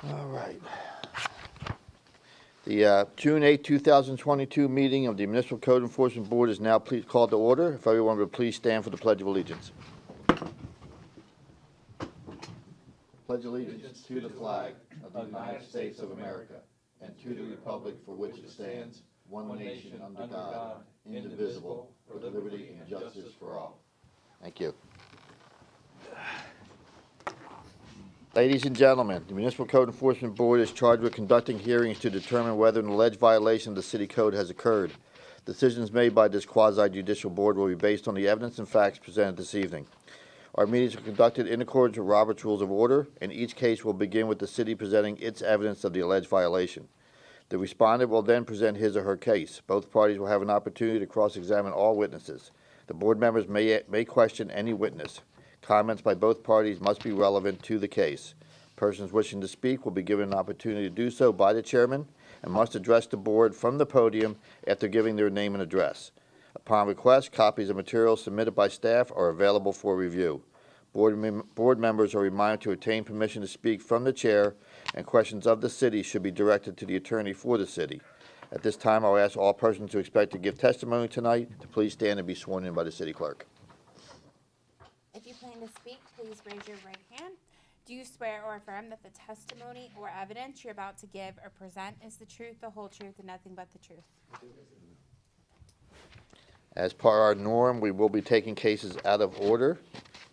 All right. The June 8, 2022 meeting of the Municipal Code Enforcement Board is now called to order. If everyone would please stand for the Pledge of Allegiance. Pledge allegiance to the flag of the United States of America and to the republic for which it stands, one nation under God, indivisible, with liberty and justice for all. Thank you. Ladies and gentlemen, the Municipal Code Enforcement Board is charged with conducting hearings to determine whether an alleged violation of the city code has occurred. Decisions made by this quasi-judicial board will be based on the evidence and facts presented this evening. Our meetings are conducted in accordance with Robert's Rules of Order, and each case will begin with the city presenting its evidence of the alleged violation. The respondent will then present his or her case. Both parties will have an opportunity to cross-examine all witnesses. The board members may question any witness. Comments by both parties must be relevant to the case. Persons wishing to speak will be given an opportunity to do so by the chairman and must address the board from the podium after giving their name and address. Upon request, copies of materials submitted by staff are available for review. Board members are reminded to obtain permission to speak from the chair, and questions of the city should be directed to the attorney for the city. At this time, I'll ask all persons who expect to give testimony tonight to please stand and be sworn in by the city clerk. If you plan to speak, please raise your right hand. Do you swear or affirm that the testimony or evidence you're about to give or present is the truth, the whole truth, and nothing but the truth? As per our norm, we will be taking cases out of order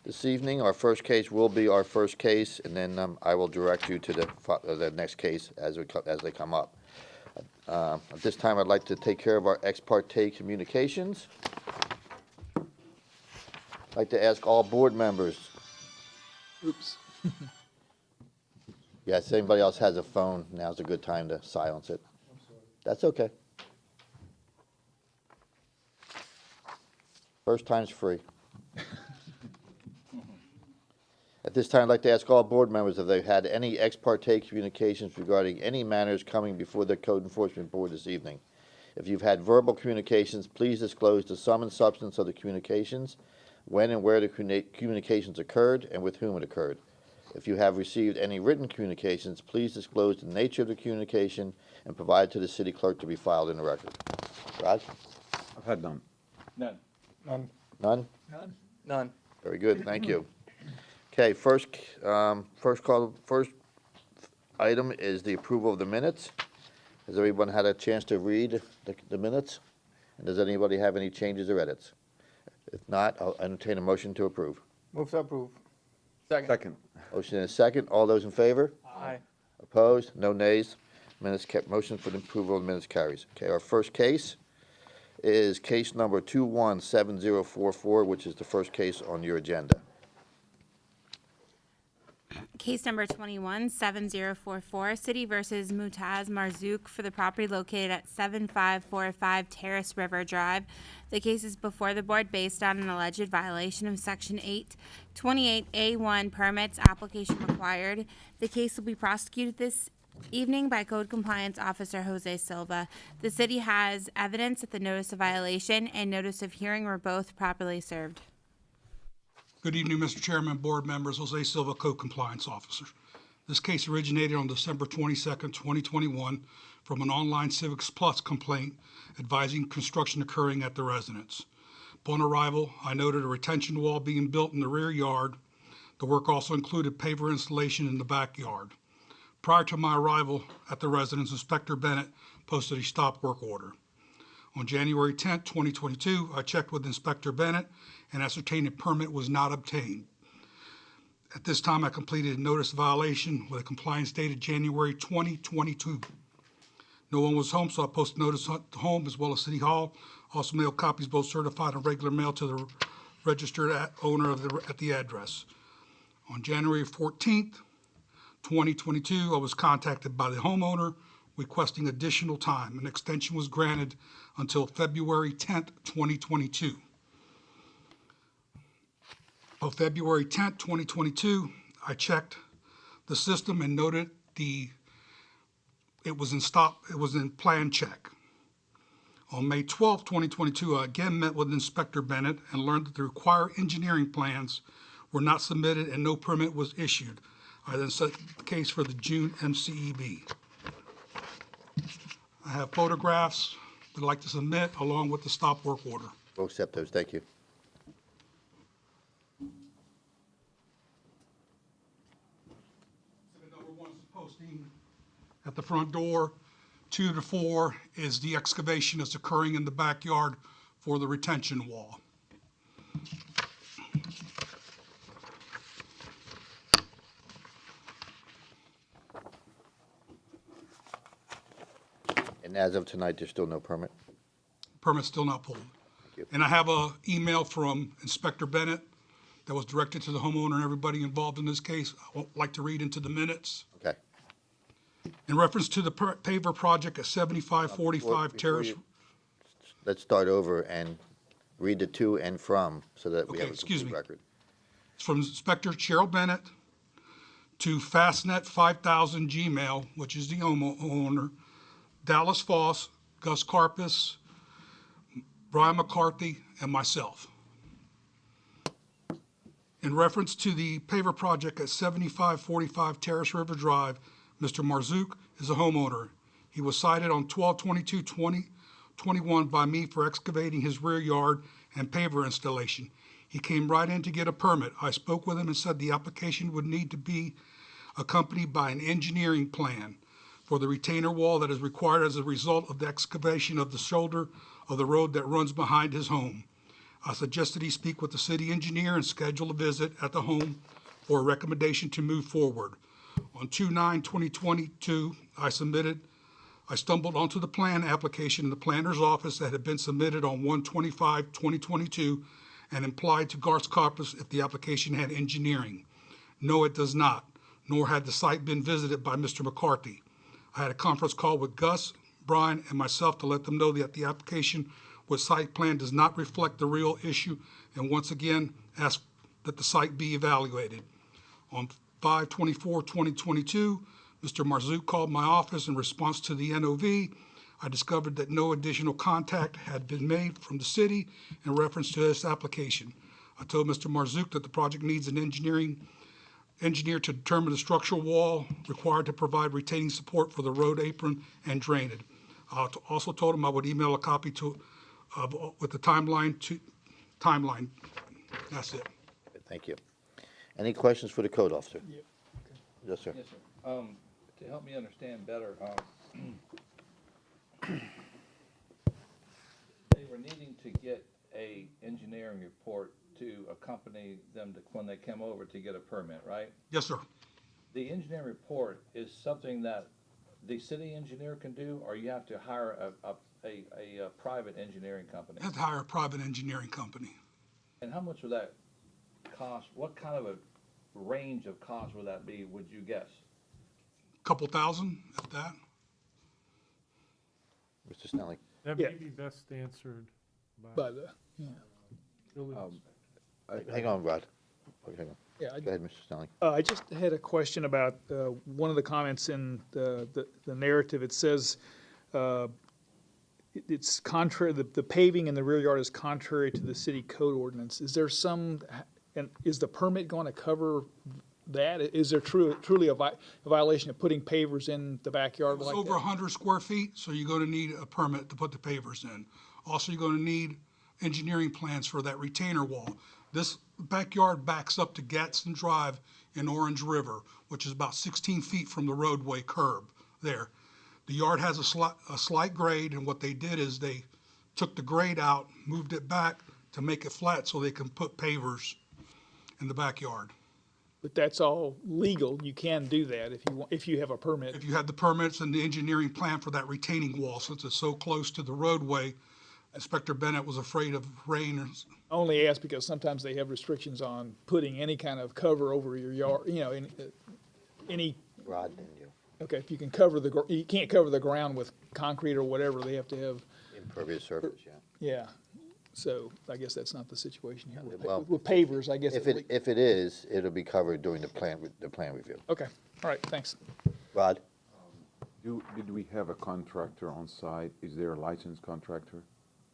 this evening. Our first case will be our first case, and then I will direct you to the next case as they come up. At this time, I'd like to take care of our ex parte communications. I'd like to ask all board members. Oops. Yes, anybody else has a phone, now's a good time to silence it. That's okay. First time's free. At this time, I'd like to ask all board members if they've had any ex parte communications regarding any matters coming before the Code Enforcement Board this evening. If you've had verbal communications, please disclose the sum and substance of the communications, when and where the communications occurred, and with whom it occurred. If you have received any written communications, please disclose the nature of the communication and provide it to the city clerk to be filed in the record. Raj? I've had none. None. None? None. None. Very good, thank you. Okay, first item is the approval of the minutes. Has everyone had a chance to read the minutes? And does anybody have any changes or edits? If not, I'll entertain a motion to approve. Move to approve. Second. Motion and a second. All those in favor? Aye. Opposed? No nays. Motion for the approval of the minutes carries. Okay, our first case is case number 217044, which is the first case on your agenda. Case number 217044, City versus Moutaz Marzouk for the property located at 7545 Terrace River Drive. The case is before the board based on an alleged violation of Section 828A1 permits application required. The case will be prosecuted this evening by Code Compliance Officer Jose Silva. The city has evidence that the notice of violation and notice of hearing were both properly served. Good evening, Mr. Chairman, board members. Jose Silva, Code Compliance Officer. This case originated on December 22nd, 2021 from an online Civics Plus complaint advising construction occurring at the residence. Upon arrival, I noted a retention wall being built in the rear yard. The work also included paver installation in the backyard. Prior to my arrival at the residence, Inspector Bennett posted a stop work order. On January 10, 2022, I checked with Inspector Bennett and ascertained a permit was not obtained. At this time, I completed a notice of violation with a compliance date of January 2022. No one was home, so I posted notice at home as well as City Hall. Also mailed copies, both certified and regular mail, to the registered owner at the address. On January 14th, 2022, I was contacted by the homeowner requesting additional time. An extension was granted until February 10th, 2022. On February 10th, 2022, I checked the system and noted it was in plan check. On May 12, 2022, I again met with Inspector Bennett and learned that the required engineering plans were not submitted and no permit was issued. I then set the case for the June MCEB. I have photographs that I'd like to submit along with the stop work order. We'll accept those. Thank you. Exhibit number 1 is the posting at the front door. 2 to 4 is the excavation that's occurring in the backyard for the retention wall. And as of tonight, there's still no permit? Permit's still not pulled. you. And I have a email from Inspector Bennett that was directed to the homeowner and everybody involved in this case. I would like to read into the minutes. Okay. In reference to the paver project at 7545 Before Terrace. Let's start over and read the to and from so that we Okay, have a excuse complete me. record. It's from Inspector Cheryl Bennett to Fastnet 5000 Gmail, which is the homeowner, Dallas Foss, Gus Carpus, Brian McCarthy, and myself. In reference to the paver project at 7545 Terrace River Drive, Mr. Marzouk is a homeowner. He was cited on 12/22/2021 by me for excavating his rear yard and paver installation. He came right in to get a permit. I spoke with him and said the application would need to be accompanied by an engineering plan for the retainer wall that is required as a result of the excavation of the shoulder of the road that runs behind his home. I suggested he speak with the city engineer and schedule a visit at the home for a recommendation to move forward. On 2/9/2022, I stumbled onto the plan application in the planner's office that had been submitted on 1/25/2022 and implied to Garth Carpus if the application had engineering. No, it does not, nor had the site been visited by Mr. McCarthy. I had a conference call with Gus, Brian, and myself to let them know that the application with site plan does not reflect the real issue, and once again, ask that the site be evaluated. On 5/24/2022, Mr. Marzouk called my office in response to the NOV. I discovered that no additional contact had been made from the city in reference to this application. I told Mr. Marzouk that the project needs an engineer to determine the structural wall required to provide retaining support for the road apron and drainage. I also told him I would email a copy with the timeline. That's it. Thank you. Any questions for the code officer? Yes, sir. Yes, sir. To help me understand better, they were needing to get a engineering report to accompany them when they came over to get a permit, right? Yes, sir. The engineering report is something that the city engineer can do, or you have to hire a private engineering company? I have to hire a private engineering company. And how much would that cost? What kind of a range of cost would that be, would you guess? Couple thousand, if that. Mr. Snelling? That Yeah. may be best answered by By the, building. Hang on, Rod. Okay, hang on. yeah, Go ahead, Mr. Snelling. I just had a question about one of the comments in the narrative. It says it's contrary, the paving in the rear yard is contrary to the city code ordinance. Is there and is the permit going to cover that? Is there truly a violation of putting pavers in the backyard It's like over that? 100 square feet, so you're going to need a permit to put the pavers in. Also, you're going to need engineering plans for that retainer wall. This backyard backs up to Gadsden Drive in Orange River, which is about 16 feet from the roadway curb there. The yard has a slight grade, and what they did is they took the grade out, moved it back to make it flat so they can put pavers in the backyard. But that's all legal. You can do that if you have a permit. If you had the permits and the engineering plan for that retaining wall, since it's so close to the roadway, Inspector Bennett was afraid of rain. I only ask because sometimes they have restrictions on putting any kind of cover over your yard, any, Rod, and you. okay, if you can you can't cover the ground with concrete or whatever, they have to have, Impervious surface, yeah. yeah. So I guess that's not the situation here. Well, With pavers, I guess. If it is, it'll be covered during the plan review. Okay, all right, thanks. Rod? Did we have a contractor on site? Is there a licensed contractor?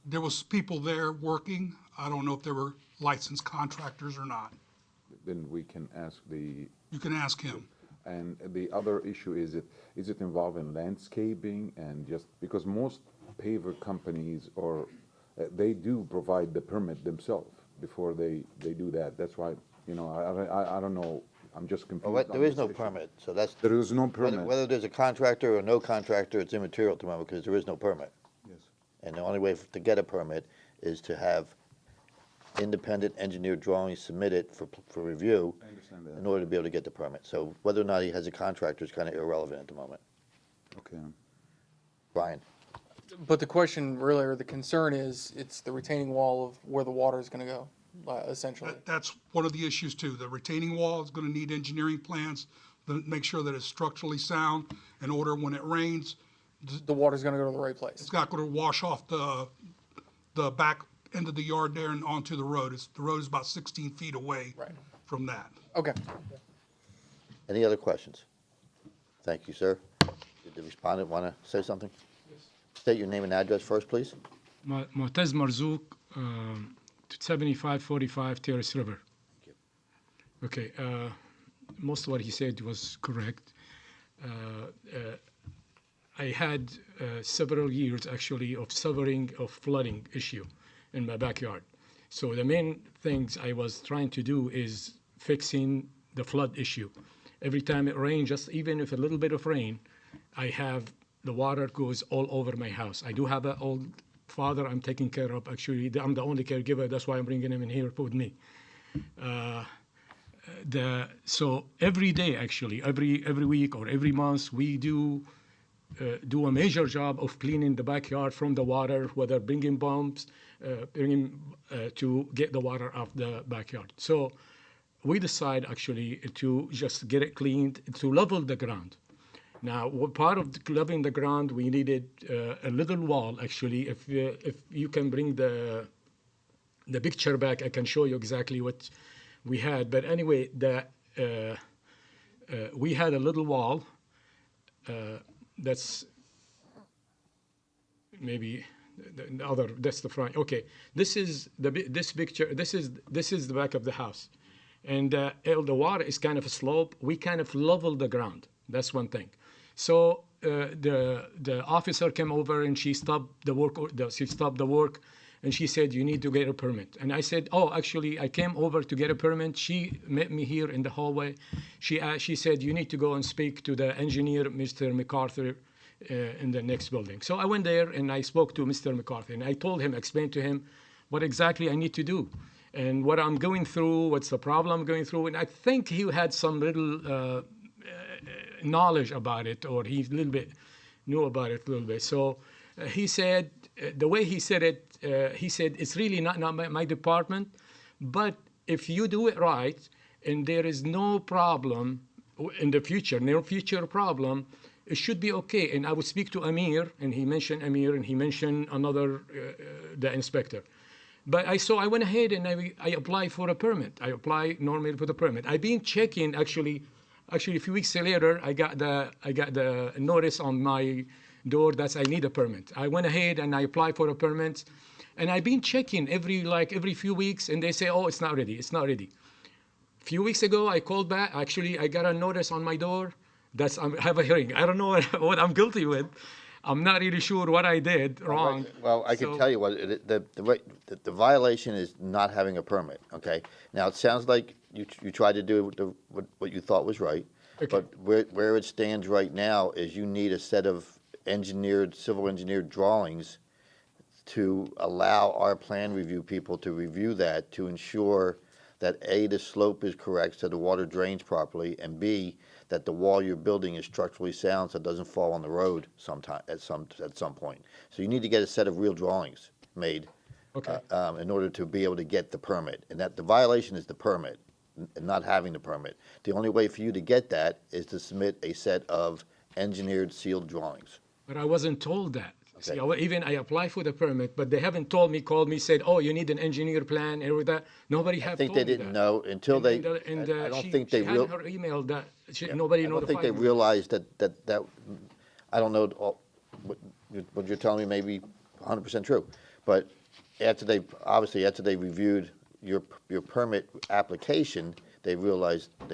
There was people there working. I don't know if there were licensed contractors or not. Then we can ask You can ask him. And the other issue is it involving landscaping and just, because most paver companies or, they do provide the permit themselves before they do that. That's why, you know, I don't know, I'm just confused. Well, on there is this no issue. permit, so that's, There is no whether, permit. whether there's a contractor or no contractor, it's immaterial to me because there is no permit. Yes. And the only way to get a permit is to have independent engineered drawings submitted for review I understand that. in order to be able to get the permit. So whether or not he has a contractor is kind of irrelevant at the moment. Okay. Brian? But the question really, or the concern is, it's the retaining wall of where the water is gonna go, essentially. That's one of the issues too. The retaining wall is gonna need engineering plans to make sure that it's structurally sound in order when it rains, The water's gonna go to the right place. it's not gonna wash off the back end of the yard there and onto the road. The road is about 16 feet away Right. from that. Okay. Any other questions? Thank you, sir. Did the respondent want to say something? State your name and address first, please. Moutaz Marzouk, 7545 Terrace River. Okay, most of what he said was correct. I had several years actually of suffering of flooding issue in my backyard. So the main things I was trying to do is fixing the flood issue. Every time it rains, just even if a little bit of rain, I have the water goes all over my house. I do have an old father I'm taking care of. Actually, I'm the only caregiver. That's why I'm bringing him in here with me. So every day, actually, every week or every month, we do a major job of cleaning the backyard from the water, whether bringing pumps, to get the water off the backyard. So we decide actually to just get it cleaned, to level the ground. Now, part of leveling the ground, we needed a little wall, actually. If you can bring the picture back, I can show you exactly what we had. But anyway, we had a little wall that's maybe the other, that's the front. Okay, this is this picture, this is the back of the house. And the water is kind of a slope. We kind of level the ground. That's one thing. So the officer came over and she stopped the work. She stopped the work, and she said, "You need to get a permit." And I said, "Oh, actually, I came over to get a permit." She met me here in the hallway. She said, "You need to go and speak to the engineer, Mr. MacArthur, in the next building." So I went there and I spoke to Mr. MacArthur, and I told him, explained to him what exactly I need to do and what I'm going through, what's the problem I'm going through. And I think he had some little knowledge about it, or he a little bit knew about it a little bit. So he said, the way he said it, he said, "It's really not my department, but if you do it right and there is no problem in the future, no future problem, it should be okay." And I would speak to Amir, and he mentioned Amir, and he mentioned another, the inspector. But I went ahead and I applied for a permit. I apply normally for the permit. I've been checking actually a few weeks later. I got the notice on my door that I need a permit. I went ahead and I applied for a permit, and I've been checking every few weeks, and they say, "Oh, it's not ready. It's not ready." A few weeks ago, I called back. Actually, I got a notice on my door that I have a hearing. I don't know what I'm guilty with. I'm not really sure what I did wrong. Well, I can tell you what, the violation is not having a permit, okay? Now, it sounds like you tried to do what you thought was right. Okay. But where it stands right now is you need a set of civil engineered drawings to allow our plan review people to review that, to ensure that A, the slope is correct so the water drains properly, and B, that the wall you're building is structurally sound so it doesn't fall on the road at some point. So you need to get a set of real drawings made. Okay. In order to be able to get the permit. And that the violation is the permit, and not having the permit. The only way for you to get that is to submit a set of engineered sealed drawings. But I wasn't told that. Okay. See, I applied for the permit, but they haven't called me, said, "Oh, you need an engineer plan," and everything. Nobody I have think told they me didn't that. know until And they, then I don't she- think they she had real. her email that nobody I don't notified think they me. realized that, I don't know, what you're telling me may be 100% true. But after they reviewed your permit application, they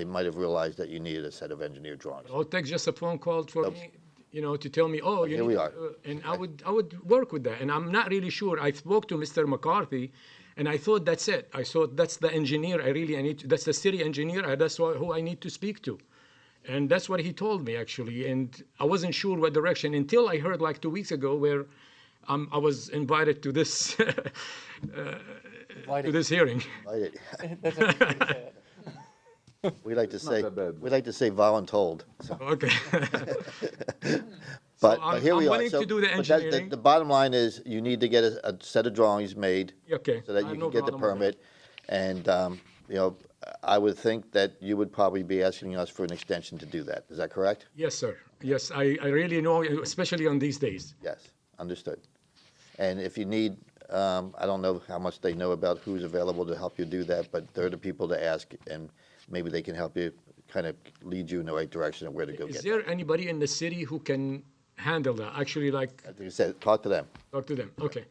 might have realized that you needed a set of engineered drawings. Or take just a phone call for me, to tell me, oh, you Here need, we are. and I would work with that. And I'm not really sure. I spoke to Mr. McCarthy, and I thought that's it. I thought that's the engineer. That's the city engineer. That's who I need to speak to. And that's what he told me, actually. And I wasn't sure what direction until I heard like 2 weeks ago where I was invited to this to this hearing. Right? That's a good way to say it. We like to say, that bad. we like to say voluntold. So, Okay. but I'm- here we I'm are. willing So, to do the but engineering. the bottom line is you need to get a set of drawings made Okay. so that I you have can no get the problem with that. permit. And, I would think that you would probably be asking us for an extension to do that. Is that correct? Yes, sir. Yes, I really know, especially on these days. Yes, understood. And if you need, I don't know how much they know about who's available to help you do that, but they're the people to ask, and maybe they can help you kind of lead you in the right direction of where to go Is get there that. anybody in the city who can handle that? Actually, like, Like I said, talk to them. talk to them. Okay,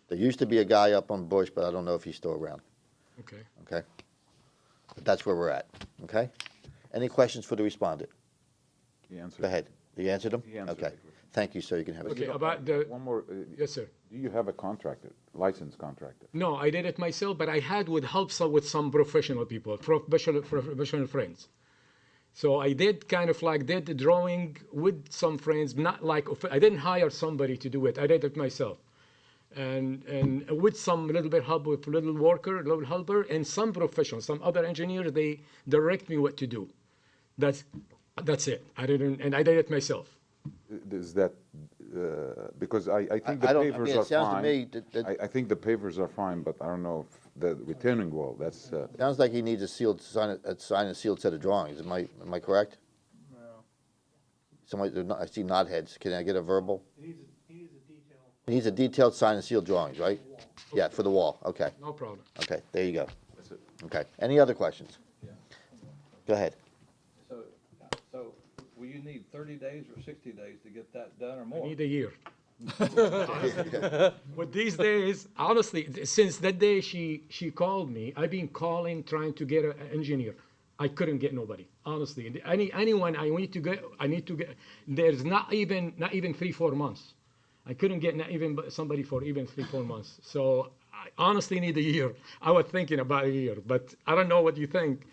There used to be a guy up on Bush, but I don't know if he's still around, okay. okay? But that's where we're at, okay? Any questions for the respondent? He answered. Go ahead. You answered them? He answered Okay. the question. Thank you, sir. You can have a Okay, seat. about the, One more, yes, sir. do you have a contractor, licensed contractor? No, I did it myself, but I had with help with some professional people, professional friends. So I did kind of like did the drawing with some friends, not like, I didn't hire somebody to do it. I did it myself. And with some little bit help with little helper, and some professionals, some other engineers, they direct me what to do. That's it. I did it myself. Is that, because I think the I don't, I pavers mean, are it sounds to fine. me that, I think the pavers are fine, but I don't know if the retaining wall, that's, sounds like he needs a signed and sealed set of drawings. Am I correct? No. Somebody, I see nod heads. Can I get a verbal? He needs a detail. He needs a detailed signed and sealed drawings, right? Yeah, for the wall. Okay, No problem. okay, there you go. that's it. Okay. Any other questions? Yeah. Go ahead. So will you need 30 days or 60 days to get that done or I more? need a year. With these days, honestly, since that day she called me, I've been calling, trying to get an engineer. I couldn't get nobody, honestly. Anyone I need to get. There's not even 3-4 months. I couldn't get not even somebody for even 3-4 months. So I honestly need a year. I was thinking about a year, but I don't know what you think.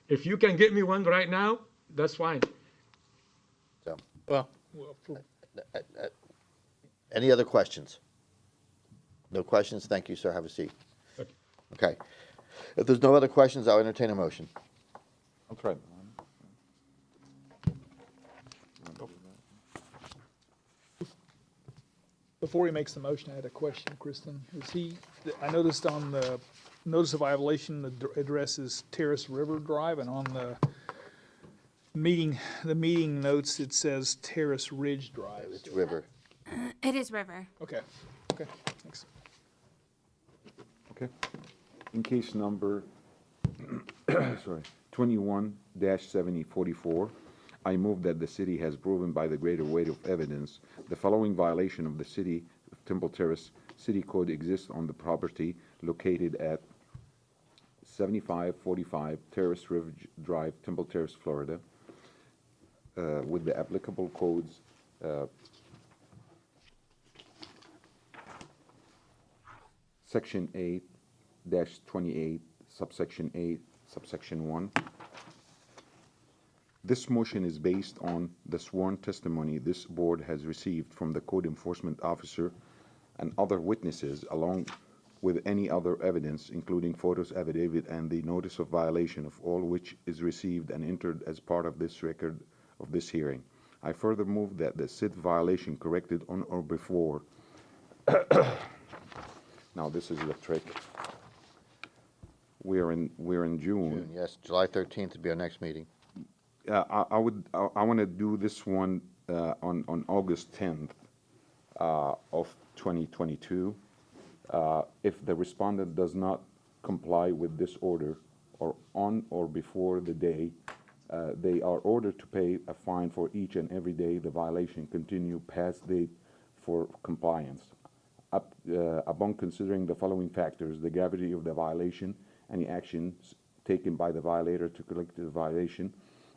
If you can get me one right now, that's fine. So, Well, any other questions? No questions? Thank you, sir. Have a seat. Okay. Okay. If there's no other questions, I'll entertain a motion. I'll try. Before he makes the motion, I had a question, Kristen. I noticed on the notice of violation, the address is Terrace River Drive, and on the meeting notes, it says Terrace Ridge Drive. It's River. It is River. Okay, thanks. Okay. In case number, sorry, 21-7044, I move that the city has proven by the greater weight of evidence the following violation of the city of Temple Terrace City Code exists on the property located at 7545 Terrace River Drive, Temple Terrace, Florida, with the applicable codes, Section 8-28, subsection 8, subsection 1. This motion is based on the sworn testimony this board has received from the code enforcement officer and other witnesses, along with any other evidence, including photos, affidavit, and the notice of violation of all which is received and entered as part of this record of this hearing. I further move that the said violation corrected on or before. Now, this is the trick. We're in June. Yes, July 13th would be our next meeting. I want to do this one on August 10th of 2022. If the respondent does not comply with this order, or on or before the day, they are ordered to pay a fine for each and every day the violation continue past date for compliance. Upon considering the following factors: the gravity of the violation, any actions taken by the violator to correct the violation.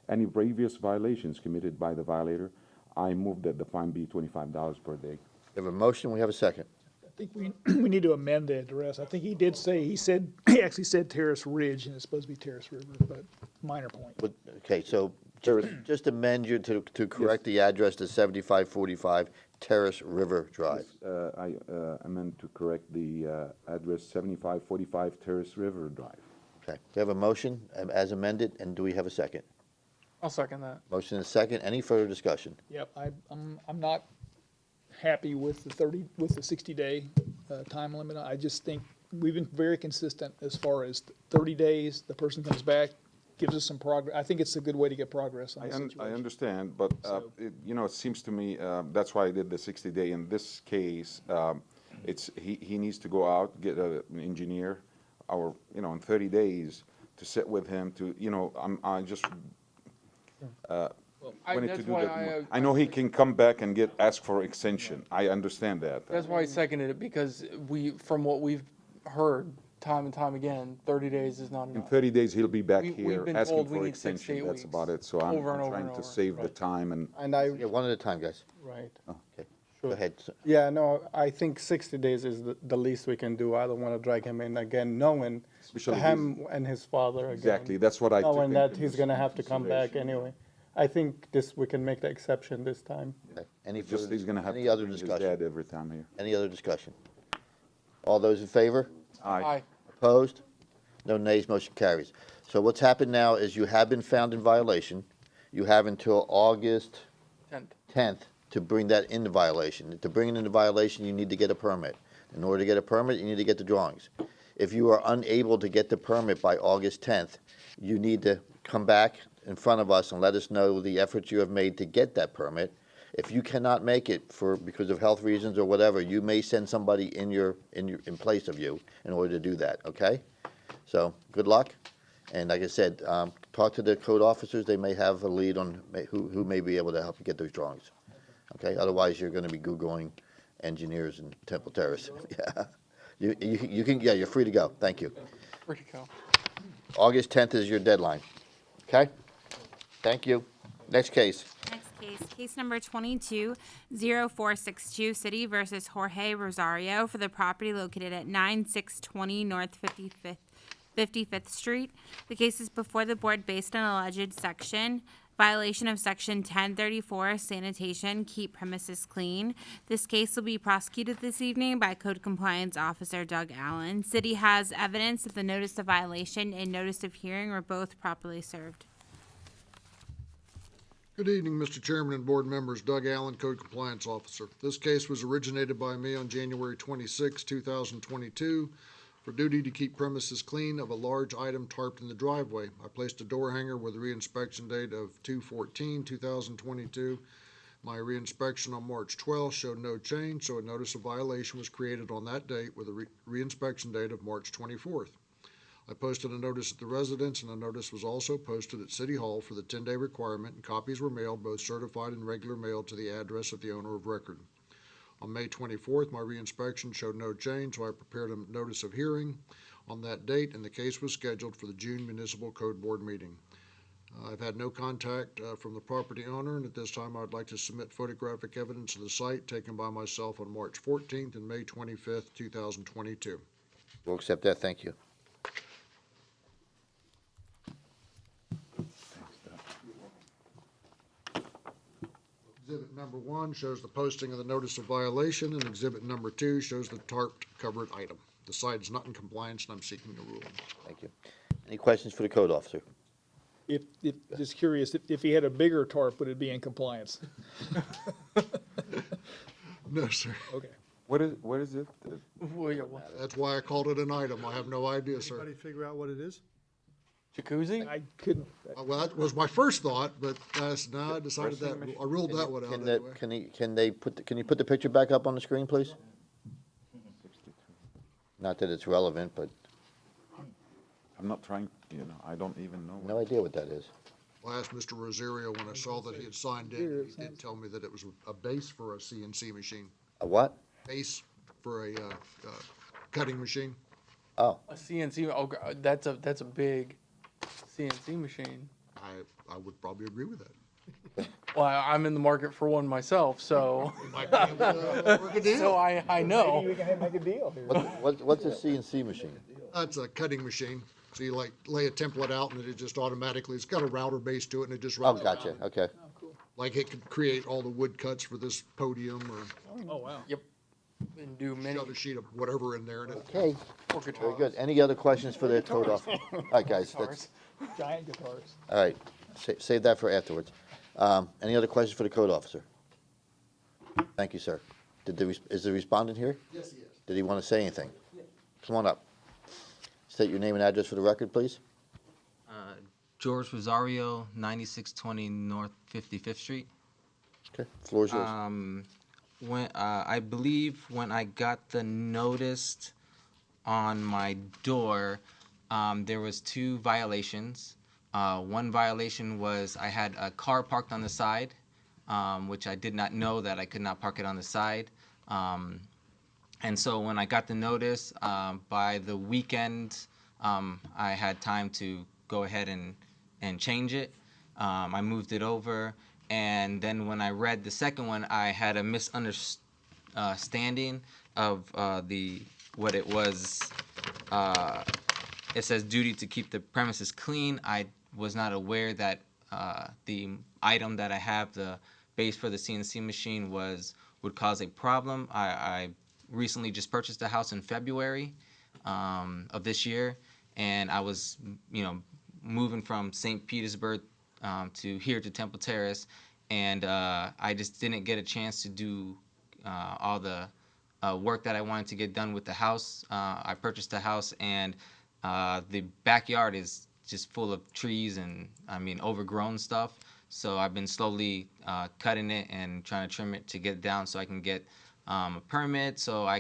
Any previous violations committed by the violator, I move that the fine be $25 per day. We have a motion, we have a second. I think we need to amend the address. I think he did say, he actually said Terrace Ridge, and it's supposed to be Terrace River, but minor point. Okay, so just amend you to correct the address to 7545 Terrace River Drive. I amend to correct the address 7545 Terrace River Drive. Okay, we have a motion as amended, and do we have a second? I'll second that. Motion and a second. Any further discussion? Yep, I'm not happy with the 60-day time limit. I just think we've been very consistent as far as 30 days, the person comes back, gives us some progress. I think it's a good way to get progress on the I situation. understand, but, it seems to me, that's why I did the 60-day. In this case, he needs to go out, get an engineer, in 30 days to sit with him I just wanted to That's do why that. I know he can come back and ask for extension. I understand that. That's why I seconded it, because from what we've heard time and time again, 30 days is not In enough. 30 days, he'll be back We've here been asking told we for need 6 to 8 extension. That's weeks, about it. So I'm over and over trying and to over. save the time and. And I, Yeah, one at a time, guys. right. Okay, go ahead. Yeah, no, I think 60 days is the least we can do. I don't want to drag him in again, knowing Especially him and his father again. Exactly, that's what I took Knowing that into he's going to have to come back consideration. anyway. I think we can make the exception this time. Okay. Any Just he's gonna have any to other bring his discussion? dad every time here. Any other discussion? All those in favor? Aye. Opposed? No nays, motion carries. So what's happened now is you have been found in violation. You have until August 10th to bring that into violation. To bring it into violation, you need to get a permit. In order to get a permit, you need to get the drawings. If you are unable to get the permit by August 10th, you need to come back in front of us and let us know the efforts you have made to get that permit. If you cannot make it because of health reasons or whatever, you may send somebody in place of you in order to do that, okay? So, good luck. And like I said, talk to the code officers. They may have a lead on who may be able to help you get those drawings. Okay, otherwise you're gonna be Googling engineers in Temple Terrace. Yeah. You can, yeah, you're free to go. Thank you. Where'd it go? August 10th is your deadline. Okay? Thank you. Next case. Next case, case number 220462, City versus Jorge Rosario for the property located at 9620 North 55th Street. The case is before the board based on alleged violation of section 1034, sanitation, keep premises clean. This case will be prosecuted this evening by Code Compliance Officer Doug Allen. City has evidence that the notice of violation and notice of hearing were both properly served. Good evening, Mr. Chairman and board members. Doug Allen, Code Compliance Officer. This case was originated by me on January 26, 2022, for duty to keep premises clean of a large item tarped in the driveway. I placed a door hanger with a reinspection date of 2/14/2022. My reinspection on March 12 showed no change, so a notice of violation was created on that date with a reinspection date of March 24th. I posted a notice at the residence, and a notice was also posted at City Hall for the 10-day requirement, and copies were mailed, both certified and regular mail, to the address of the owner of record. On May 24th, my reinspection showed no change, so I prepared a notice of hearing on that date, and the case was scheduled for the June Municipal Code Board meeting. I've had no contact from the property owner, and at this time I'd like to submit photographic evidence of the site taken by myself on March 14th and May 25th, 2022. We'll accept that. Thank you. Exhibit number 1 shows the posting of the notice of violation, and exhibit number 2 shows the tarped covered item. The site is not in compliance, and I'm seeking a ruling. Thank you. Any questions for the code officer? Just curious, if he had a bigger tarp, would it be in compliance? No, sir. Okay. What is it? Well, yeah, what, That's why I called it an item. I have no idea, sir. Anybody figure out what it is? jacuzzi? I couldn't, Well, that was my first thought, but no, I decided that, I ruled that one out anyway. Can you put the picture back up on the screen, please? Not that it's relevant, but I'm not trying, I don't even know. no idea what that is. I asked Mr. Rosario when I saw that he had signed in, he did tell me that it was a base for a CNC machine. A what? Base for a cutting machine. Oh, A CNC, oh, that's a big, CNC machine. I would probably agree with that. Well, I'm in the market for one myself, so, Might be able to work a deal. so I know. Maybe we can make a deal here. What's a CNC machine? That's a cutting machine. So you like lay a template out and it just automatically, it's got a router base to it and it just Oh, runs. gotcha, around. okay. Like it could create all the wood cuts for this podium or Oh, wow. Yep. And do many shove a sheet of whatever in there and it. Okay, more very guitars. good. Any other questions for the code officer? All right, guys, that's, Giant guitars. all right, save that for afterwards. Any other questions for the code officer? Thank you, sir. Is the respondent here? Yes, he is. Did he want to say anything? Come on up. State your name and address for the record, please. George Rosario, 9620 North 55th Street. Okay, floor is yours. When I believe when I got the notice on my door, there was 2 violations. One violation was I had a car parked on the side, which I did not know that I could not park it on the side. And so when I got the notice, by the weekend, I had time to go ahead and change it. I moved it over. And then when I read the second one, I had a misunderstanding of what it was. It says duty to keep the premises clean. I was not aware that the item that I have, the base for the CNC machine, would cause a problem. I recently just purchased a house in February of this year, and I was, moving from St. Petersburg to here to Temple Terrace, and I just didn't get a chance to do all the work that I wanted to get done with the house. I purchased the house, and the backyard is just full of trees and, overgrown stuff. So I've been slowly cutting it and trying to trim it to get it down so I can get a permit. So I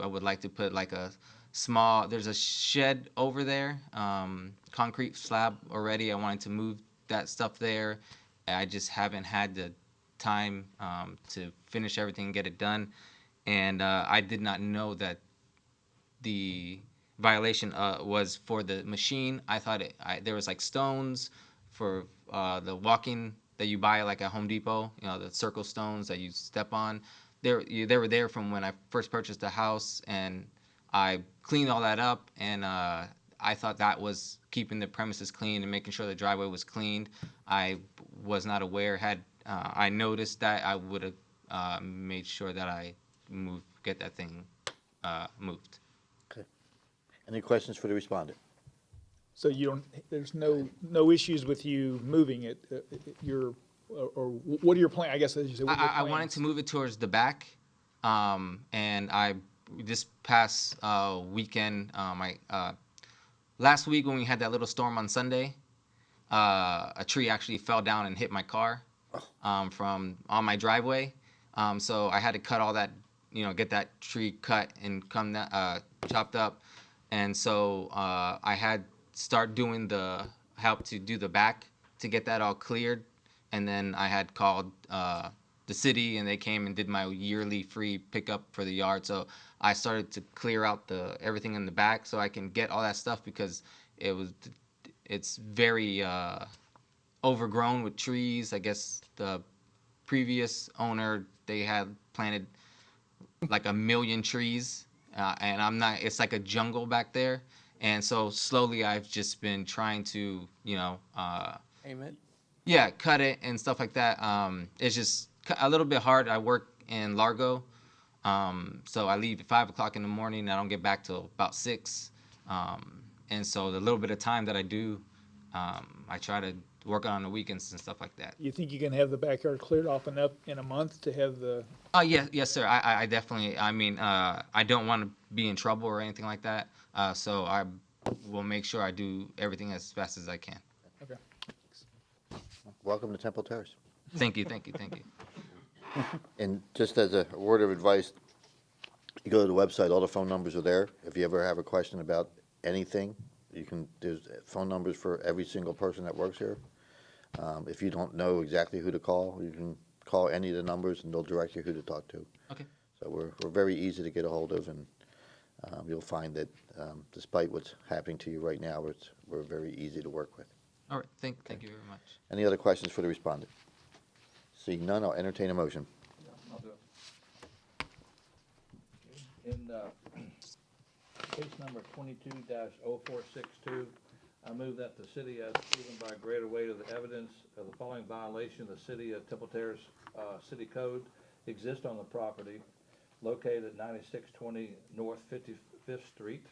would like to put like there's a shed over there, concrete slab already. I wanted to move that stuff there. I just haven't had the time to finish everything and get it done. And I did not know that the violation was for the machine. I thought there was like stones for the walking that you buy like at Home Depot, the circle stones that you step on. They were there from when I first purchased the house, and I cleaned all that up, and I thought that was keeping the premises clean and making sure the driveway was cleaned. I was not aware. Had I noticed that, I would have made sure that I get that thing moved. Okay. Any questions for the respondent? So there's no issues with you moving it, or what are your plans? I guess as you say, what are your I wanted plans? to move it towards the back, and this past weekend, last week when we had that little storm on Sunday, a tree actually fell down and hit my car from on my driveway. So I had to cut all that, get that tree cut and chopped up, and so I had start doing help to do the back to get that all cleared. And then I had called the city, and they came and did my yearly free pickup for the yard. So I started to clear out everything in the back so I can get all that stuff, because it's very overgrown with trees. I guess the previous owner, they had planted like 1 million trees, and it's like a jungle back there. And so slowly I've just been trying to, Aim it. yeah, cut it and stuff like that. It's just a little bit hard. I work in Largo, so I leave at 5 o'clock in the morning, and I don't get back till about 6. And so the little bit of time that I do, I try to work on the weekends and stuff like that. You think you can have the backyard cleared off enough in a month to have the? Yes, sir. I definitely. I don't want to be in trouble or anything like that. So I will make sure I do everything as fast as I can. Okay. Welcome to Temple Terrace. Thank you. And just as a word of advice, you go to the website, all the phone numbers are there. If you ever have a question about anything, there's phone numbers for every single person that works here. If you don't know exactly who to call, you can call any of the numbers and they'll direct you who to talk to. Okay. So we're very easy to get a hold of, and you'll find that despite what's happening to you right now, we're very easy to work with. All right, thank you very much. Any other questions for the respondent? Seeing none, I'll entertain a motion. I'll do it. In, case number 22-0462, I move that the city, as proven by greater weight of the evidence of the following violation of the city of Temple Terrace, city code exists on the property located at 9620 North 55th Street,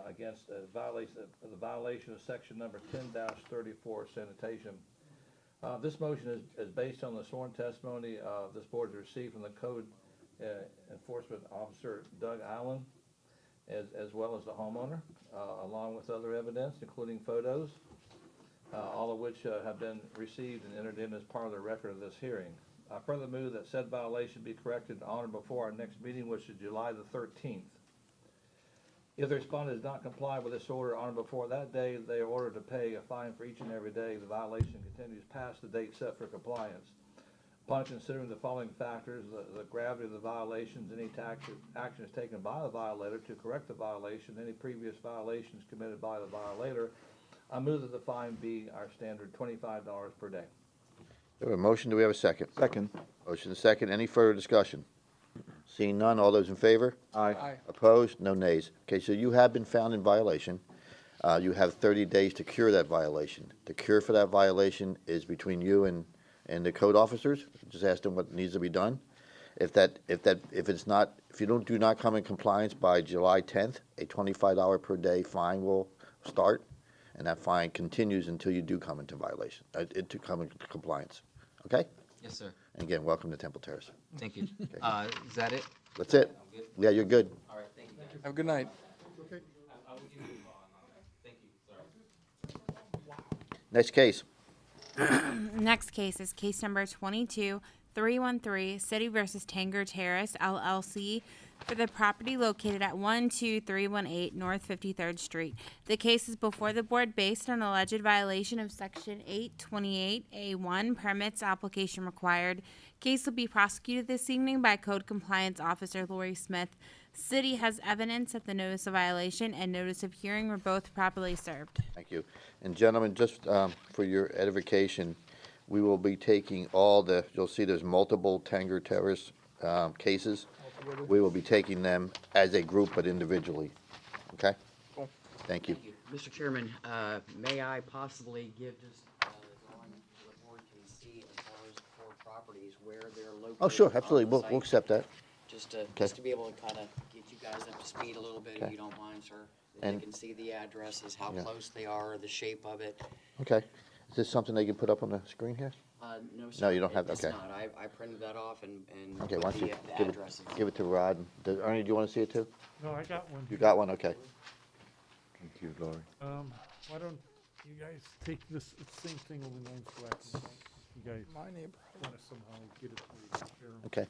against the violation of section number 10-34 sanitation. This motion is based on the sworn testimony this board has received from the code enforcement officer Doug Allen, as well as the homeowner, along with other evidence, including photos, all of which have been received and entered in as part of the record of this hearing. I further move that said violation be corrected on or before our next meeting, which is July the 13th. If the respondent does not comply with this order on or before that day, they are ordered to pay a fine for each and every day the violation continues past the date set for compliance. Upon considering the following factors, the gravity of the violations, any actions taken by the violator to correct the violation, any previous violations committed by the violator, I move that the fine be our standard $25 per day. We have a motion, do we have a second? Second. Motion is second, any further discussion? Seeing none, all those in favor? Aye. Opposed? No nays. Okay, so you have been found in violation. You have 30 days to cure that violation. The cure for that violation is between you and the code officers. Just ask them what needs to be done. If you do not come in compliance by July 10th, a $25 per day fine will start, and that fine continues until you do come into violation, to come into compliance. Okay? Yes, sir. And again, welcome to Temple Terrace. Thank you. Is that it? That's it. I'm good? Yeah, you're good. All right, thank you. Have a good night. I will give you a call on that. Thank you. Sorry. Next case. Next case is case number 22-313, City versus Tangor Terrace, LLC, for the property located at 12318 North 53rd Street. The case is before the board based on alleged violation of Section 828A1, permits application required. Case will be prosecuted this evening by Code Compliance Officer Lori Smith. City has evidence that the notice of violation and notice of hearing were both properly served. Thank you. And gentlemen, just for your edification, we will be taking you'll see there's multiple Tangor Terrace cases. We will be taking them as a group but individually. Okay? Cool. Thank you. Mr. Chairman, may I possibly give just a drawing so the board can see as far as the four properties where they're located? Oh, sure, on absolutely. the We'll site? accept that. Just Okay. to be able to kind of get you guys up to speed a little bit, if Okay. you don't mind, sir. That And- they can see the addresses, how Yeah. close they are, the shape of it. Okay. Is this something they can put up on the screen here? No, sir. you don't have- It's okay. not. I printed that off and Okay, put why don't you the give addresses. it to Rod. Ernie, do you want to see it too? No, I got one. You got one? Okay. Thank you, Lori. Why don't you guys take this, it's the same thing, only mine's black and white. You guys My neighborhood. want to somehow get it for you, Chairman. Okay.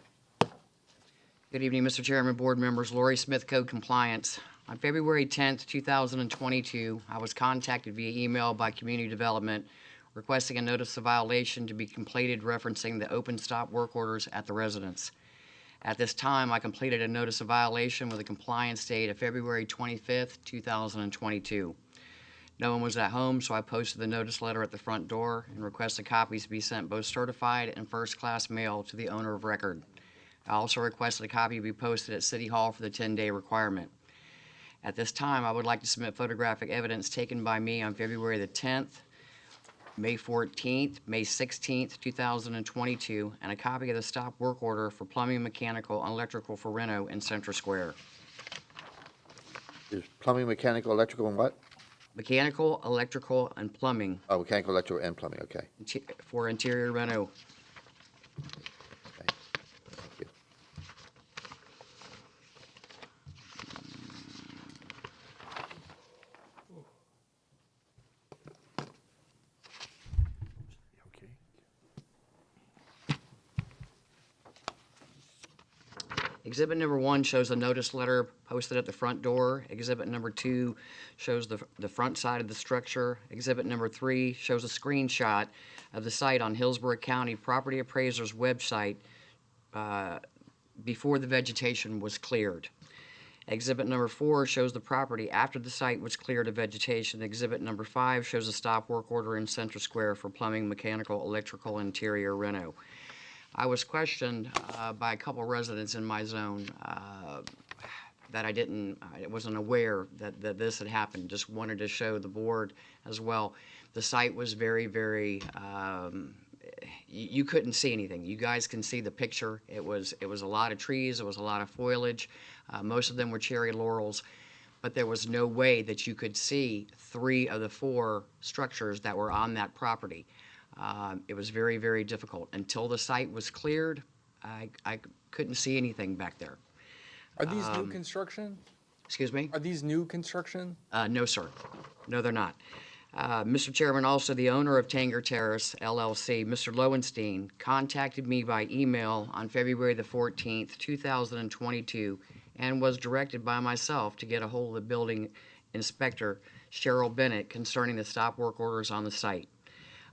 Good evening, Mr. Chairman, board members. Lori Smith, Code Compliance. On February 10th, 2022, I was contacted via email by Community Development requesting a notice of violation to be completed referencing the open stop work orders at the residence. At this time, I completed a notice of violation with a compliance date of February 25th, 2022. No one was at home, so I posted the notice letter at the front door and requested copies be sent both certified and first-class mail to the owner of record. I also requested a copy be posted at City Hall for the 10-day requirement. At this time, I would like to submit photographic evidence taken by me on February the 10th, May 14th, May 16th, 2022, and a copy of the stop work order for plumbing, mechanical, and electrical for Reno in Central Square. Is plumbing, mechanical, electrical, and what? Mechanical, electrical, and plumbing Oh, mechanical, electrical, and plumbing. Okay. for interior Reno. Okay. Thank you. Okay. Exhibit number 1 shows a notice letter posted at the front door. Exhibit number 2 shows the front side of the structure. Exhibit number 3 shows a screenshot of the site on Hillsborough County Property Appraiser's website before the vegetation was cleared. Exhibit number 4 shows the property after the site was cleared of vegetation. Exhibit number 5 shows a stop work order in Central Square for plumbing, mechanical, electrical, interior reno. I was questioned by a couple residents in my zone that I wasn't aware that this had happened. Just wanted to show the board as well. The site was very, very, you couldn't see anything. You guys can see the picture. It was a lot of trees. It was a lot of foliage. Most of them were cherry laurels, but there was no way that you could see 3 of the 4 structures that were on that property. It was very, very difficult. Until the site was cleared, I couldn't see anything back there. Are these new construction? Excuse me? Are these new construction? No, sir. No, they're not. Mr. Chairman, also the owner of Tangor Terrace LLC, Mr. Lowenstein, contacted me by email on February the 14th, 2022, and was directed by myself to get a hold of the building inspector, Cheryl Bennett, concerning the stop work orders on the site.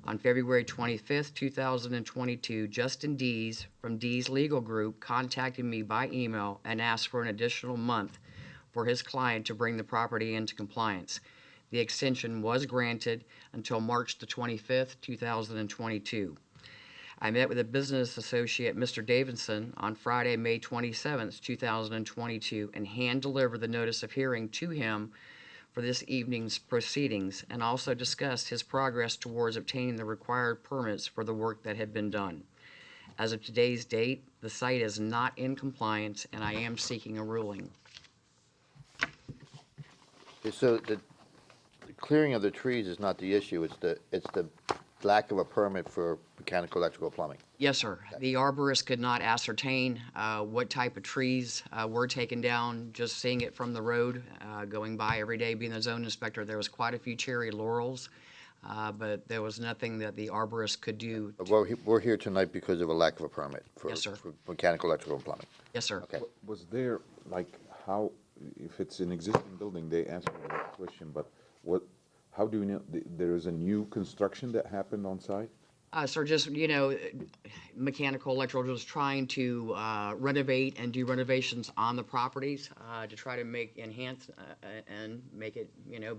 On February 25th, 2022, Justin Dees from Dees Legal Group contacted me by email and asked for an additional month for his client to bring the property into compliance. The extension was granted until March the 25th, 2022. I met with a business associate, Mr. Davidson, on Friday, May 27th, 2022, and hand-delivered the notice of hearing to him for this evening's proceedings, and also discussed his progress towards obtaining the required permits for the work that had been done. As of today's date, the site is not in compliance, and I am seeking a ruling. Okay, so the clearing of the trees is not the issue, it's the lack of a permit for mechanical, electrical, plumbing. Yes, sir. The arborist could not ascertain what type of trees were taken down. Just seeing it from the road, going by every day, being the zone inspector, there was quite a few cherry laurels, but there was nothing that the arborist could do. We're here tonight because of a lack of a permit for Yes, sir. for mechanical, electrical, and plumbing. Yes, sir. Okay. Was there, like, how, if it's an existing building, they asked me that question, but how do we know, there is a new construction that happened on site? Sir, just, mechanical, electrical, just trying to renovate and do renovations on the properties to try to enhance and make it,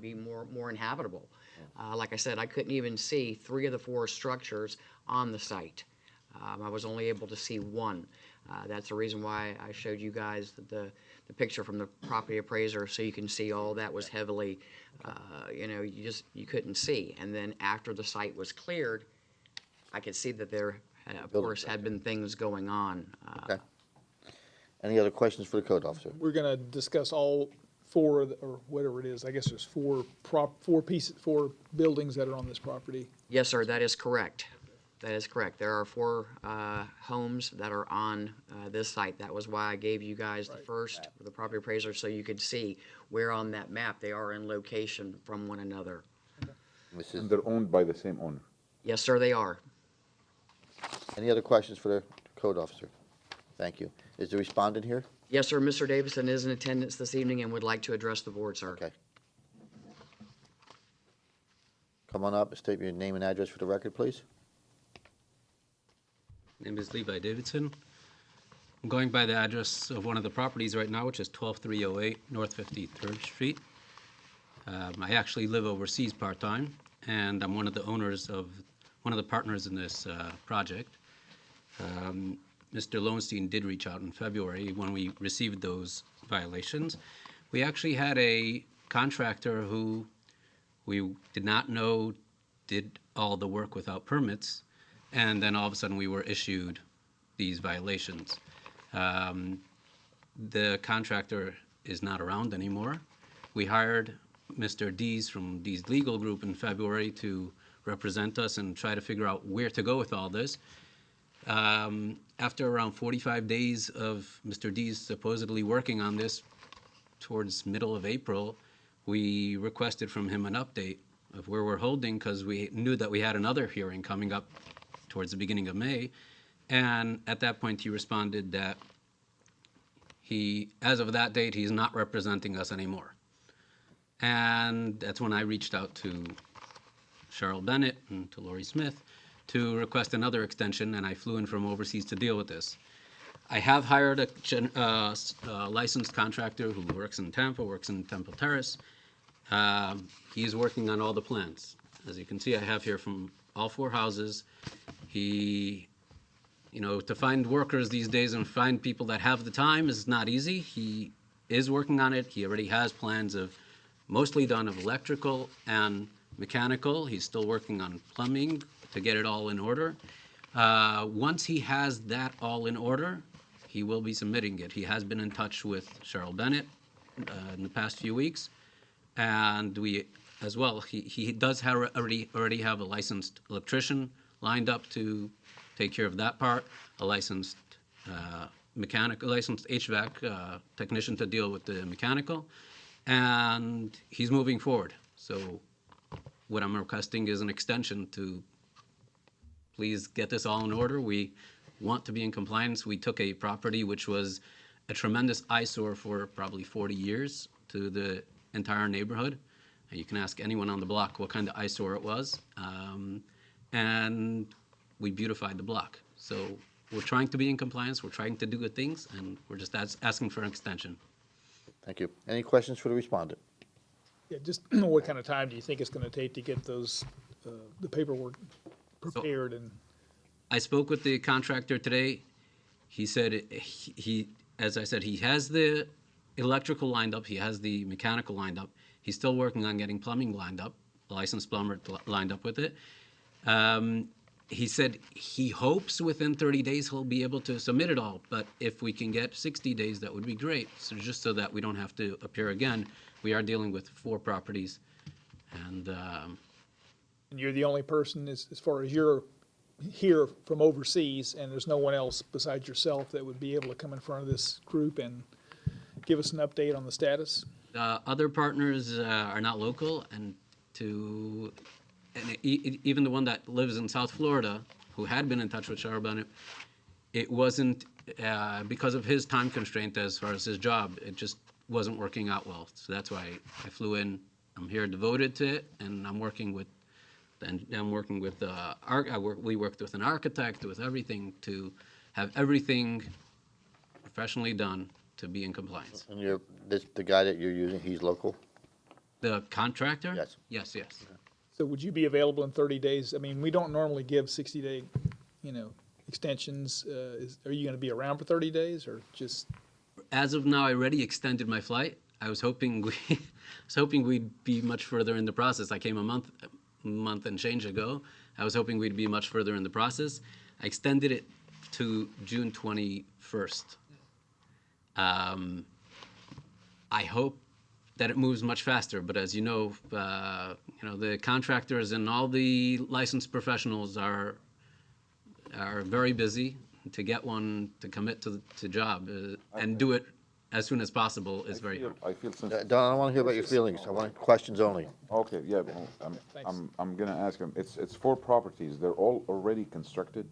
be more inhabitable. Like I said, I couldn't even see 3 of the 4 structures on the site. I was only able to see 1. That's the reason why I showed you guys the picture from the property appraiser, so you can see all that was heavily, you couldn't see. And then after the site was cleared, I could see that there, of course, had been things going on. Okay. Any other questions for the code officer? We're gonna discuss all 4 or whatever it is. I guess there's 4 buildings that are on this property. Yes, sir, that is correct. That is correct. There are 4 homes that are on this site. That was why I gave you guys the first, the property appraiser, so you could see where on that map they are in location from one another. And they're owned by the same owner? Yes, sir, they are. Any other questions for the code officer? Thank you. Is the respondent here? Yes, sir, Mr. Davidson is in attendance this evening and would like to address the board, sir. Okay. Come on up and state your name and address for the record, please. Name is Levi Davidson. I'm going by the address of one of the properties right now, which is 12308 North 53rd Street. I actually live overseas part-time, and I'm one of the partners in this project. Mr. Lowenstein did reach out in February when we received those violations. We actually had a contractor who we did not know did all the work without permits, and then all of a sudden we were issued these violations. The contractor is not around anymore. We hired Mr. Dees from Dees Legal Group in February to represent us and try to figure out where to go with all this. After around 45 days of Mr. Dees supposedly working on this, towards middle of April, we requested from him an update of where we're holding, because we knew that we had another hearing coming up towards the beginning of May. And at that point, he responded that as of that date, he's not representing us anymore. And that's when I reached out to Cheryl Bennett and to Lori Smith to request another extension, and I flew in from overseas to deal with this. I have hired a licensed contractor who works in Tampa, works in Temple Terrace. He's working on all the plans. As you can see, I have here from all 4 houses. He, to find workers these days and find people that have the time is not easy. He is working on it. He already has plans of mostly done of electrical and mechanical. He's still working on plumbing to get it all in order. Once he has that all in order, he will be submitting it. He has been in touch with Cheryl Bennett in the past few weeks. And we, as well, he does already have a licensed electrician lined up to take care of that part, a licensed licensed HVAC technician to deal with the mechanical, and he's moving forward. So what I'm requesting is an extension to please get this all in order. We want to be in compliance. We took a property which was a tremendous eyesore for probably 40 years to the entire neighborhood. And you can ask anyone on the block what kind of eyesore it was. And we beautified the block. So we're trying to be in compliance, we're trying to do good things, and we're just asking for an extension. Thank you. Any questions for the respondent? Yeah, just what kind of time do you think it's gonna take to get those, the paperwork prepared and? I spoke with the contractor today. He said as I said, he has the electrical lined up, he has the mechanical lined up. He's still working on getting plumbing lined up, licensed plumber lined up with it. He said he hopes within 30 days he'll be able to submit it all, but if we can get 60 days, that would be great. So just so that we don't have to appear again, we are dealing with 4 properties. And And you're the only person, as far as you're here from overseas, and there's no one else besides yourself that would be able to come in front of this group and give us an update on the status? other partners are not local, and even the one that lives in South Florida, who had been in touch with Charbonnet, it wasn't, because of his time constraint as far as his job, it just wasn't working out well. So that's why I flew in. I'm here devoted to it, and we worked with an architect, with everything, to have everything professionally done to be in compliance. And the guy that you're using, he's local? The contractor? Yes. Yes, yes. So would you be available in 30 days? I mean, we don't normally give 60-day, extensions. Are you gonna be around for 30 days, or just? As of now, I already extended my flight. I was hoping we'd be much further in the process. I came a month and change ago. I was hoping we'd be much further in the process. I extended it to June 21st. I hope that it moves much faster, but as you know, the contractors and all the licensed professionals are very busy. To get one to commit to job and do it as soon as possible is very hard. I feel since. I don't want to hear about your feelings. I want questions only. Okay, yeah, well, I'm gonna ask him, it's 4 properties, they're all already constructed?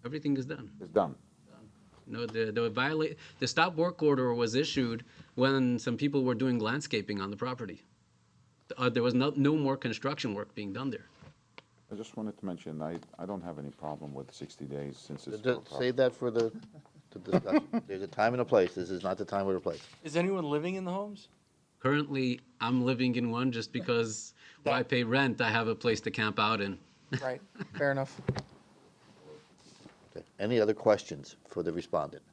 Everything is done. It's done? No, the stop work order was issued when some people were doing landscaping on the property. There was no more construction work being done there. I just wanted to mention, I don't have any problem with 60 days since it's. Save that for the discussion. There's a time and a place. This is not the time or the place. Is anyone living in the homes? Currently, I'm living in one just because while I pay rent, I have a place to camp out in. Right, fair enough. Okay. Any other questions for the respondent?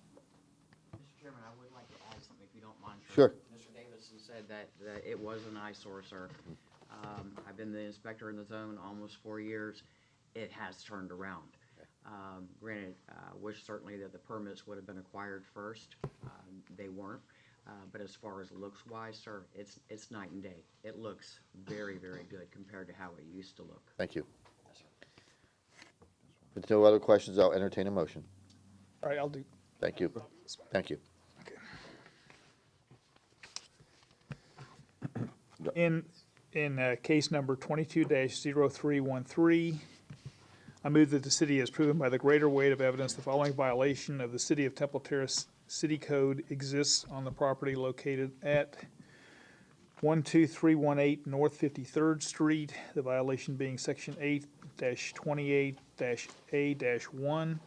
Mr. Chairman, I would like to add something, if you don't mind. Sure. Mr. Davidson said that it was an eyesore, sir. I've been the inspector in the zone almost 4 years. It has turned around. Granted, wish certainly that the permits would have been acquired first. They weren't. But as far as looks-wise, sir, it's night and day. It looks very, very good compared to how it used to look. Thank you. Yes, sir. If there's no other questions, I'll entertain a motion. All right, I'll do. Thank you. Thank you. In case number 22-0313, I move that the city has proven by the greater weight of evidence the following violation of the City of Temple Terrace City Code exists on the property located at 12318 North 53rd Street, the violation being Section 8-28-A-1.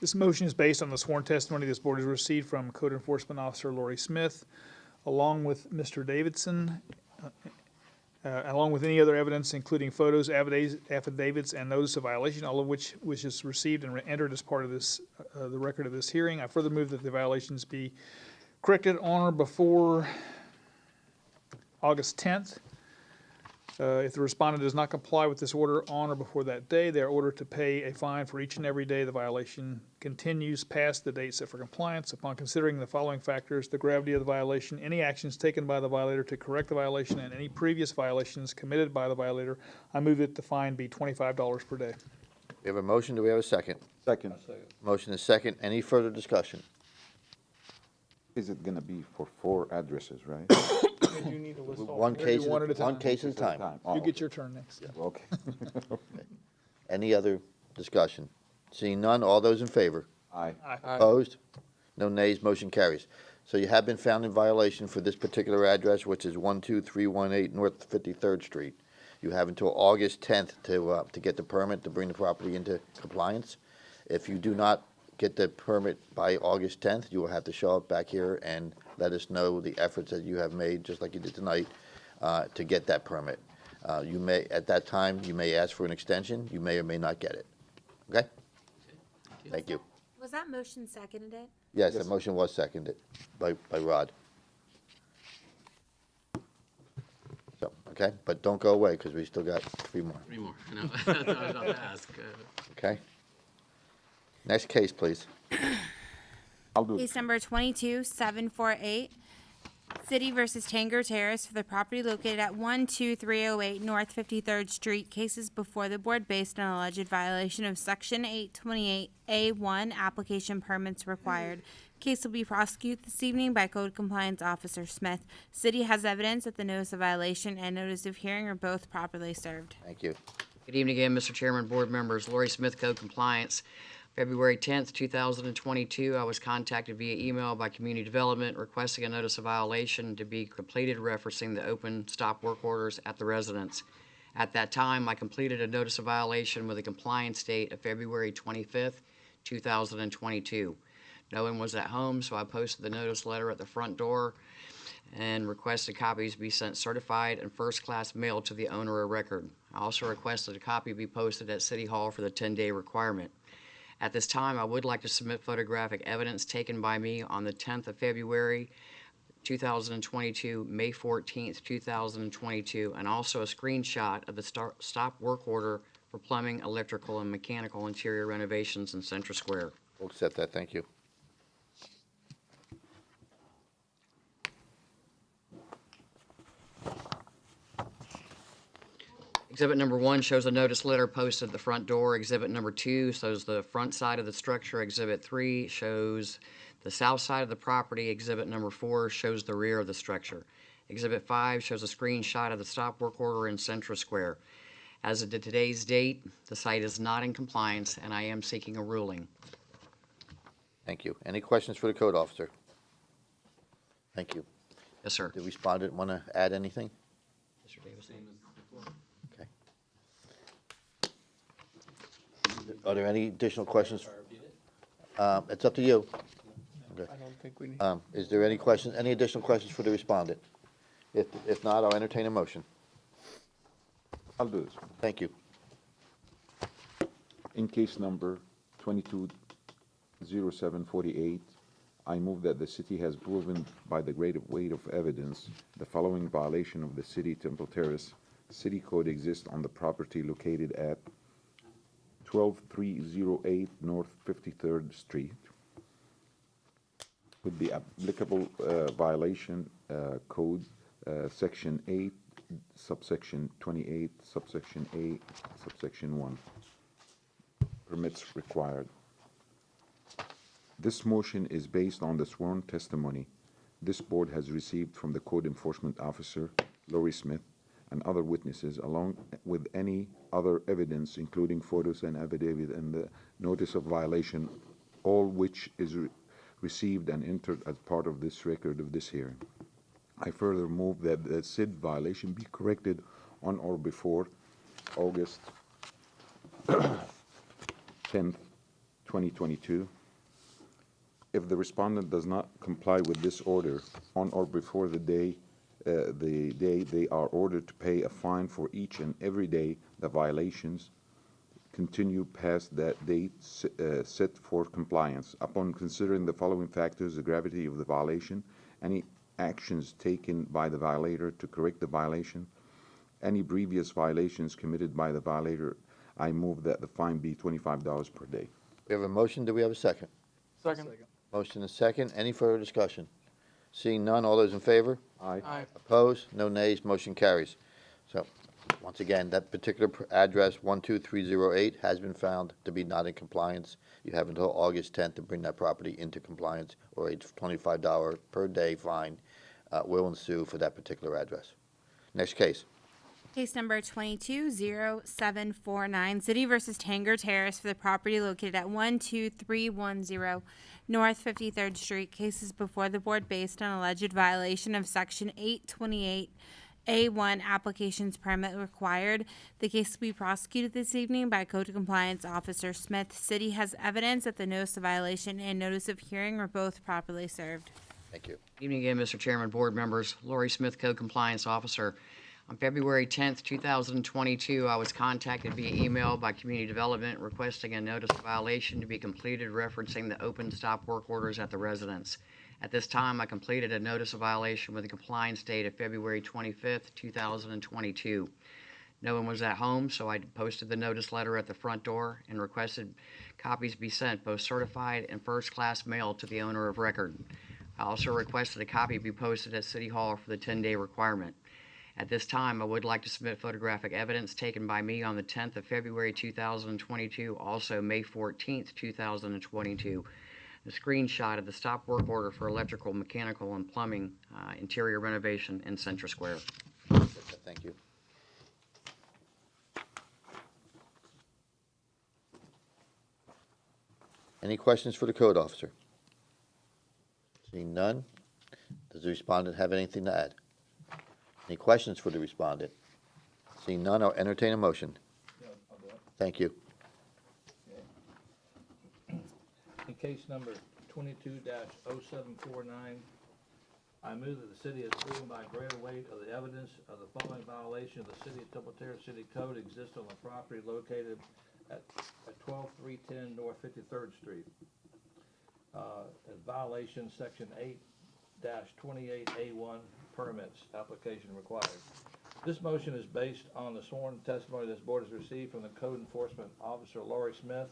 This motion is based on the sworn testimony this board has received from Code Enforcement Officer Lori Smith, along with Mr. Davidson, along with any other evidence, including photos, affidavits, and notice of violation, all of which is received and entered as part of this, the record of this hearing. I further move that the violations be corrected on or before August 10th. If the respondent does not comply with this order on or before that day, they are ordered to pay a fine for each and every day the violation continues past the date set for compliance. Upon considering the following factors, the gravity of the violation, any actions taken by the violator to correct the violation, and any previous violations committed by the violator, I move that the fine be $25 per day. We have a motion, do we have a second? Second, Motion is second, any further discussion? is it gonna be for 4 addresses, right? You need to list all. One case, One at a one time. case at a time. Oh, You get your turn next. okay. Any other discussion? Seeing none, all those in favor? Aye. Opposed? No nays, motion carries. So you have been found in violation for this particular address, which is 12318 North 53rd Street. You have until August 10th to get the permit to bring the property into compliance. If you do not get the permit by August 10th, you will have to show up back here and let us know the efforts that you have made, just like you did tonight, to get that permit. You may, at that time, you may ask for an extension, you may or may not get it. Okay? Thank you. Was that motion seconded? Yes, the motion was seconded by Rod. So, okay, but don't go away, because we still got 3 more, 3 more, I know. I was about to ask. okay? Next case, please. I'll do it. Case number 22748, City versus Tangor Terrace for the property located at 12308 North 53rd Street. Cases before the board based on alleged violation of Section 828A1, application permits required. Case will be prosecuted this evening by Code Compliance Officer Smith. City has evidence that the notice of violation and notice of hearing are both properly served. Thank you. Good evening again, Mr. Chairman, board members. Lori Smith, Code Compliance. February 10th, 2022, I was contacted via email by Community Development requesting a notice of violation to be completed referencing the open stop work orders at the residence. At that time, I completed a notice of violation with a compliance date of February 25th, 2022. No one was at home, so I posted the notice letter at the front door and requested copies be sent certified and first-class mail to the owner of record. I also requested a copy be posted at City Hall for the 10-day requirement. At this time, I would like to submit photographic evidence taken by me on the 10th of February, 2022, May 14th, 2022, and also a screenshot of the stop work order for plumbing, electrical, and mechanical interior renovations in Central Square. We'll accept that, thank you. Exhibit number 1 shows a notice letter posted at the front door. Exhibit number 2 shows the front side of the structure. Exhibit 3 shows the south side of the property. Exhibit number 4 shows the rear of the structure. Exhibit 5 shows a screenshot of the stop work order in Central Square. As of today's date, the site is not in compliance, and I am seeking a ruling. Thank you. Any questions for the code officer? Thank you. Yes, sir. The respondent want to add anything? Mr. Davis. Okay. Are there any additional questions? It's up to you. Okay. I don't think we need. Is there any questions, any additional questions for the respondent? If not, I'll entertain a motion. I'll do this. Thank you. In case number 220748, I move that the city has proven by the great weight of evidence the following violation of the city Temple Terrace City Code exists on the property located at 12308 North 53rd Street, with the applicable violation code section 8 subsection 28 subsection A subsection 1. Permits required. This motion is based on the sworn testimony this board has received from the Code Enforcement Officer, Lori Smith, and other witnesses, along with any other evidence, including photos and affidavit and the notice of violation, all which is received and entered as part of this record of this hearing. I further move that the said violation be corrected on or before August 10th, 2022. If the respondent does not comply with this order on or before the day they are ordered to pay a fine for each and every day the violations continue past that date set for compliance. Upon considering the following factors, the gravity of the violation, any actions taken by the violator to correct the violation, any previous violations committed by the violator, I move that the fine be $25 per day. We have a motion, do we have a second? Second. Motion is second, any further discussion? Seeing none, all those in favor? Aye. Aye. Opposed? No nays, motion carries. So, once again, that particular address, 12308, has been found to be not in compliance. You have until August 10th to bring that property into compliance, or a $25 per day fine will ensue for that particular address. Next case. Case number 220749, City versus Tangor Terrace for the property located at 12310 North 53rd Street. Cases before the board based on alleged violation of Section 828A1 applications permit required. The case will be prosecuted this evening by Code Compliance Officer Smith. City has evidence that the notice of violation and notice of hearing were both properly served. Thank you. Evening again, Mr. Chairman, board members. Lori Smith, Code Compliance Officer. On February 10th, 2022, I was contacted via email by Community Development requesting a notice of violation to be completed referencing the open stop work orders at the residence. At this time, I completed a notice of violation with a compliance date of February 25th, 2022. No one was at home, so I posted the notice letter at the front door and requested copies be sent, both certified and first-class mail, to the owner of record. I also requested a copy be posted at City Hall for the 10-day requirement. At this time, I would like to submit photographic evidence taken by me on the 10th of February 2022, also May 14th, 2022. The screenshot of the stop work order for electrical, mechanical, and plumbing interior renovation in Central Square. Thank you. Any questions for the code officer? Seeing none, does the respondent have anything to add? Any questions for the respondent? Seeing none, I'll entertain a motion. I'll do it. Thank you. In case number 22-0749, I move that the city has proven by greater weight of the evidence of the following violation of the City of Temple Terrace City Code exists on the property located at 12310 North 53rd Street. As violation Section 8-28A1 permits application required. This motion is based on the sworn testimony this board has received from the Code Enforcement Officer Lori Smith,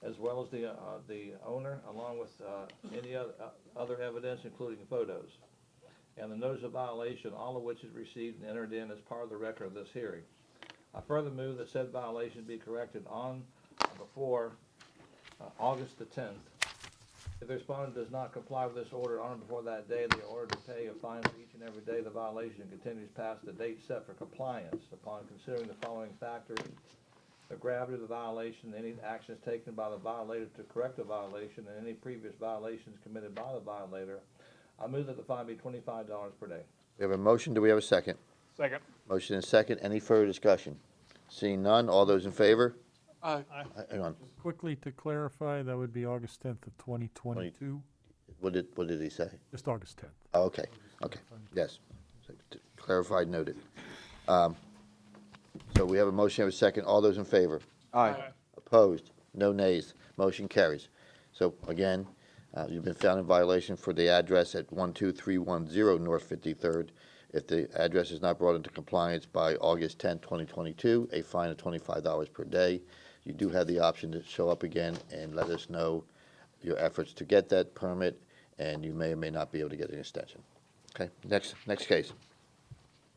as well as the owner, along with any other evidence, including photos, and the notice of violation, all of which is received and entered in as part of the record of this hearing. I further move that said violation be corrected on or before August the 10th. If the respondent does not comply with this order on or before that day, they are ordered to pay a fine for each and every day the violation continues past the date set for compliance. Upon considering the following factors, the gravity of the violation, any actions taken by the violator to correct the violation, and any previous violations committed by the violator, I move that the fine be $25 per day. We have a motion, do we have a second? Second. Motion is second, any further discussion? Seeing none, all those in favor? Aye. Hang on, Quickly to clarify, that would be August 10th of 2022, what did he say? just August 10th. Oh, okay, yes. So, clarified, noted. So we have a motion, have a second, all those in favor? Aye. Opposed? No nays. Motion carries. So again, you've been found in violation for the address at 12310 North 53rd. If the address is not brought into compliance by August 10, 2022, a fine of $25 per day. You do have the option to show up again and let us know your efforts to get that permit, and you may or may not be able to get an extension. Okay, next case.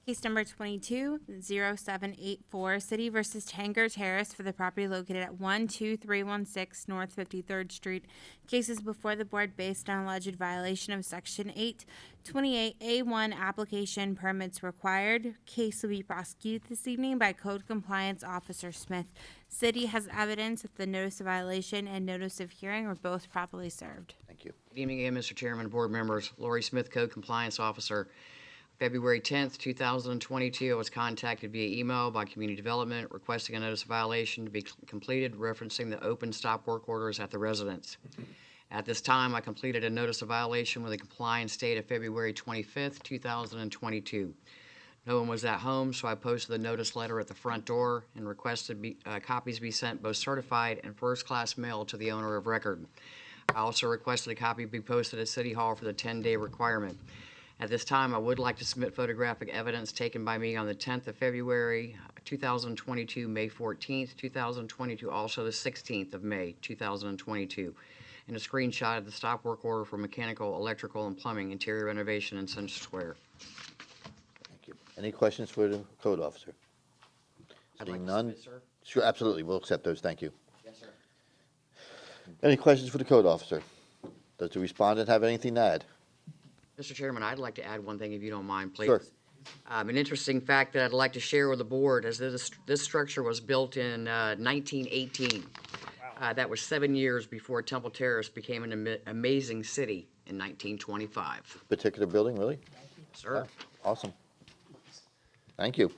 Case number 220784, City versus Tangor Terrace for the property located at 12316 North 53rd Street. Cases before the board based on alleged violation of Section 828A1 application permits required. Case will be prosecuted this evening by Code Compliance Officer Smith. City has evidence that the notice of violation and notice of hearing were both properly served. Thank you. Good evening again, Mr. Chairman, board members. Lori Smith, Code Compliance Officer. February 10th, 2022, I was contacted via email by Community Development requesting a notice of violation to be completed referencing the open stop work orders at the residence. At this time, I completed a notice of violation with a compliance date of February 25th, 2022. No one was at home, so I posted the notice letter at the front door and requested copies be sent both certified and first-class mail to the owner of record. I also requested a copy be posted at City Hall for the 10-day requirement. At this time, I would like to submit photographic evidence taken by me on the 10th of February, 2022, May 14th, 2022, also the 16th of May, 2022, and a screenshot of the stop work order for mechanical, electrical, and plumbing interior renovation in Central Square. Thank you. Any questions for the code officer? Seeing none? Sure, absolutely. We'll accept those. Thank you. Yes, sir. Any questions for the code officer? Does the respondent have anything to add? Mr. Chairman, I'd like to add one thing if you don't mind, please. Sure. An interesting fact that I'd like to share with the board is that this structure was built in 1918. That was 7 years before Temple Terrace became an amazing city in 1925. Particular building, really? Sir. Awesome. Thank you.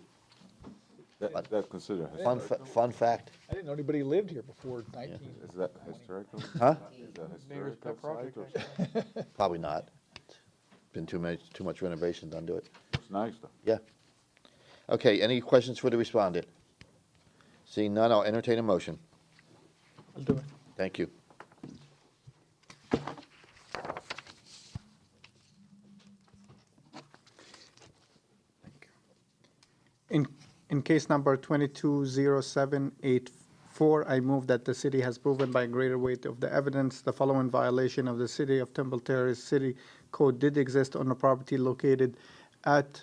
That considered Fun fact. I didn't know anybody lived here before 19. Is that historical? Huh? Is that Neighbor's pet historical project, site or Probably not. Been too much renovation done to it. it's nice though? Yeah. Okay, any questions for the respondent? Seeing none, I'll entertain a motion. I'll do it. Thank you. In case number 220784, I move that the city has proven by greater weight of the evidence the following violation of the City of Temple Terrace City Code did exist on a property located at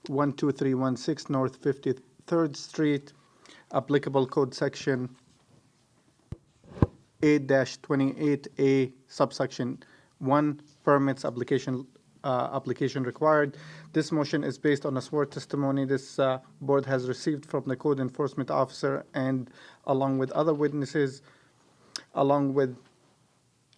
12316 North 53rd Street, applicable code section 8-28A subsection 1, permits application required. This motion is based on a sworn testimony this board has received from the code enforcement officer and along with other witnesses, along with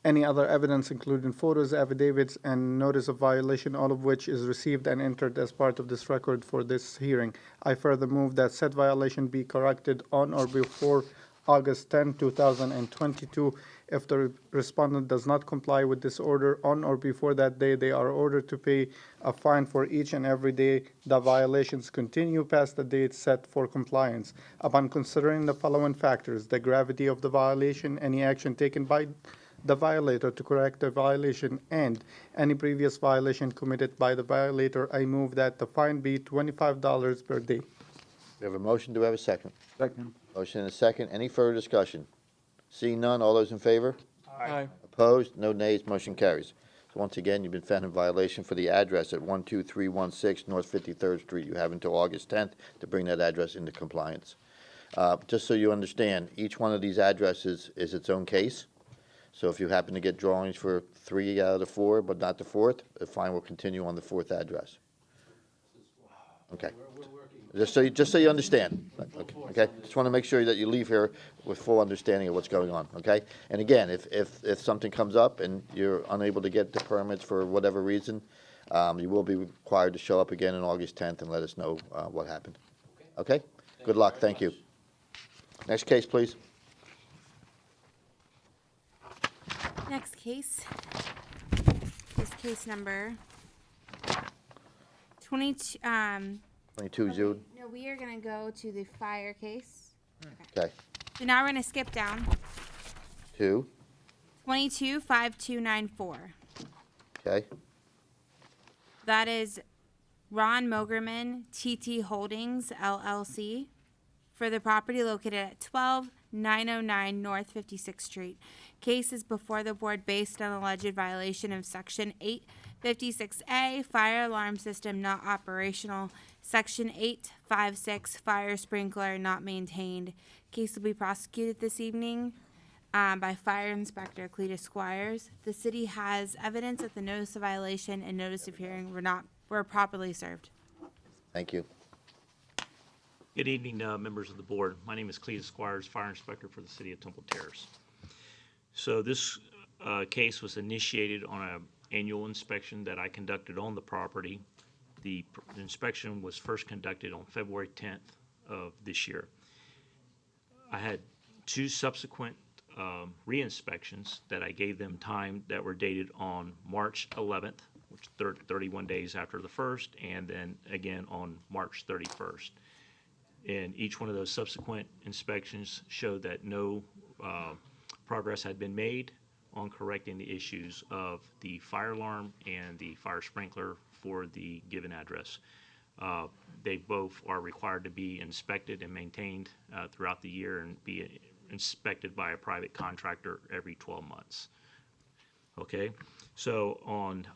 any other evidence including photos, affidavits, and notice of violation, all of which is received and entered as part of this record for this hearing. I further move that said violation be corrected on or before August 10, 2022. If the respondent does not comply with this order on or before that day, they are ordered to pay a fine for each and every day the violations continue past the date set for compliance. Upon considering the following factors, the gravity of the violation, any action taken by the violator to correct the violation, and any previous violation committed by the violator, I move that the fine be $25 per day. We have a motion. Do we have a second? Second. Motion and a second. Any further discussion? Seeing none, all those in favor? Aye. Opposed? No nays. Motion carries. So once again, you've been found in violation for the address at 12316 North 53rd Street. You have until August 10th to bring that address into compliance. Just so you understand, each one of these addresses is its own case. So if you happen to get drawings for 3 out of the 4, but not the 4th, the fine will continue on the 4th address. Okay. Just so you understand. Okay. Just want to make sure that you leave here with full understanding of what's going on. Okay. And again, if something comes up and you're unable to get the permits for whatever reason, you will be required to show up again on August 10th and let us know what happened. Okay. Good luck. Thank you. Next case, please. Next case is case number 22. 22 Jude. No, we are gonna go to the fire case. Okay. So now we're gonna skip down. 2. 225294. Okay. That is Ron Mogerman, TT Holdings, LLC, for the property located at 12909 North 56th Street. Case is before the board based on alleged violation of Section 856A, fire alarm system not operational, Section 856, fire sprinkler not maintained. Case will be prosecuted this evening by Fire Inspector Cletus Squires. The city has evidence that the notice of violation and notice of hearing were properly served. Thank you. Good evening, members of the board. My name is Cletus Squires, Fire Inspector for the City of Temple Terrace. So this case was initiated on an annual inspection that I conducted on the property The inspection was first conducted on February 10th of this year. I had two subsequent re-inspections that I gave them time that were dated on March 11th, which 31 days after the first, and then again on March 31st. And each one of those subsequent inspections showed that no progress had been made on correcting the issues of the fire alarm and the fire sprinkler for the given address. They both are required to be inspected and maintained throughout the year and be inspected by a private contractor every 12 months. Okay, so on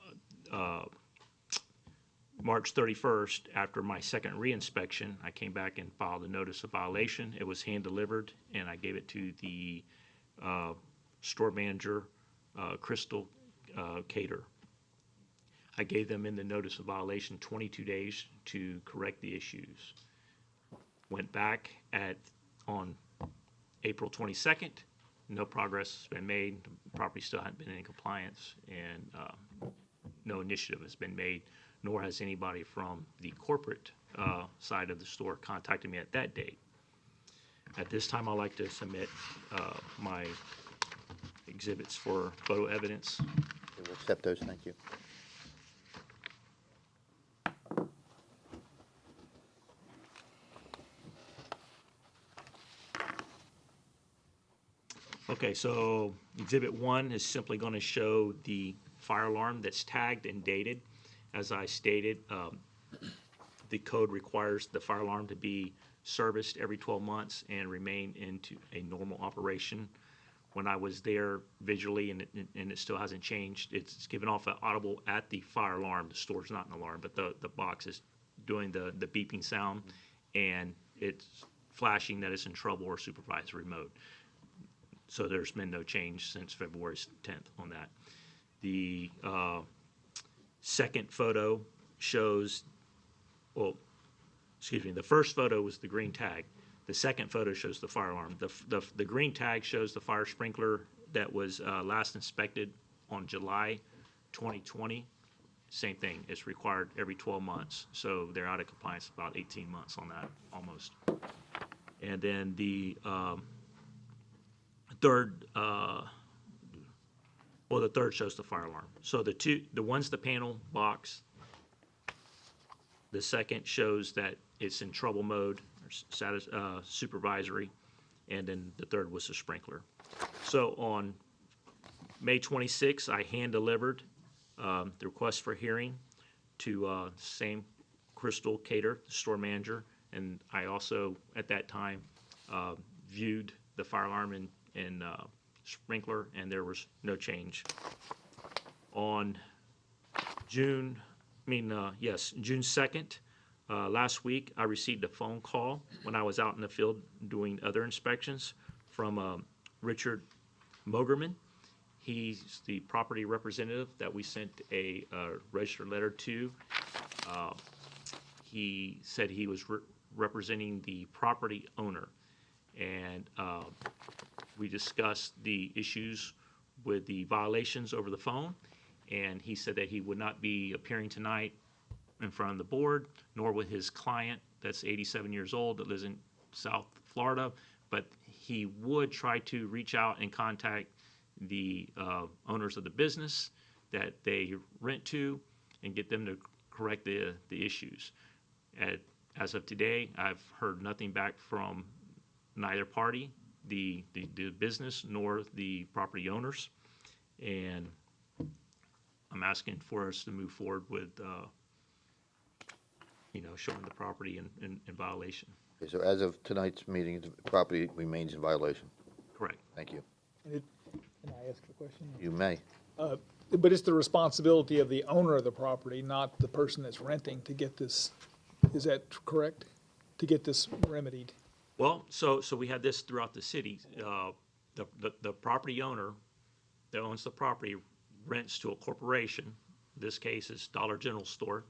March 31st, after my second re-inspection, I came back and filed a notice of violation. It was hand-delivered, and I gave it to the store manager, Crystal Cater. I gave them in the notice of violation 22 days to correct the issues. Went back on April 22nd. No progress has been made. The property still hasn't been in compliance, and no initiative has been made, nor has anybody from the corporate side of the store contacted me at that date. At this time, I'd like to submit my exhibits for photo evidence. We'll accept those, thank you. Okay, so Exhibit 1 is simply going to show the fire alarm that's tagged and dated. As I stated, the code requires the fire alarm to be serviced every 12 months and remain into a normal operation. When I was there visually, and it still hasn't changed, it's given off an audible at the fire alarm. The store's not an alarm, but the box is doing the beeping sound, and it's flashing that it's in trouble or supervisory mode. So there's been no change since February 10th on that. The second photo shows, the first photo was the green tag. The second photo shows the fire alarm. The green tag shows the fire sprinkler that was last inspected on July 2020. Same thing, it's required every 12 months. So they're out of compliance about 18 months on that, almost. And then the third, the third shows the fire alarm. So the one's the panel box. The second shows that it's in trouble mode, or supervisory, and then the third was the sprinkler. So on May 26th, I hand-delivered the request for hearing to same Crystal Cater, the store manager, and I also, at that time, viewed the fire alarm and sprinkler, and there was no change. On June 2nd, last week, I received a phone call when I was out in the field doing other inspections from Richard Mogerman. He's the property representative that we sent a registered letter to. He said he was representing the property owner, and we discussed the issues with the violations over the phone, and he said that he would not be appearing tonight in front of the board, nor with his client that's 87 years old that lives in South Florida, but he would try to reach out and contact the owners of the business that they rent to and get them to correct the issues. As of today, I've heard nothing back from neither party, the business nor the property owners, and I'm asking for us to move forward with showing the property in violation. Okay, so as of tonight's meeting, the property remains in violation. Correct. Thank you. Can I ask a question? You may. But it's the responsibility of the owner of the property, not the person that's renting, to get this, is that correct? To get this remedied? Well, so we had this throughout the city. The property owner that owns the property rents to a corporation. This case is Dollar General store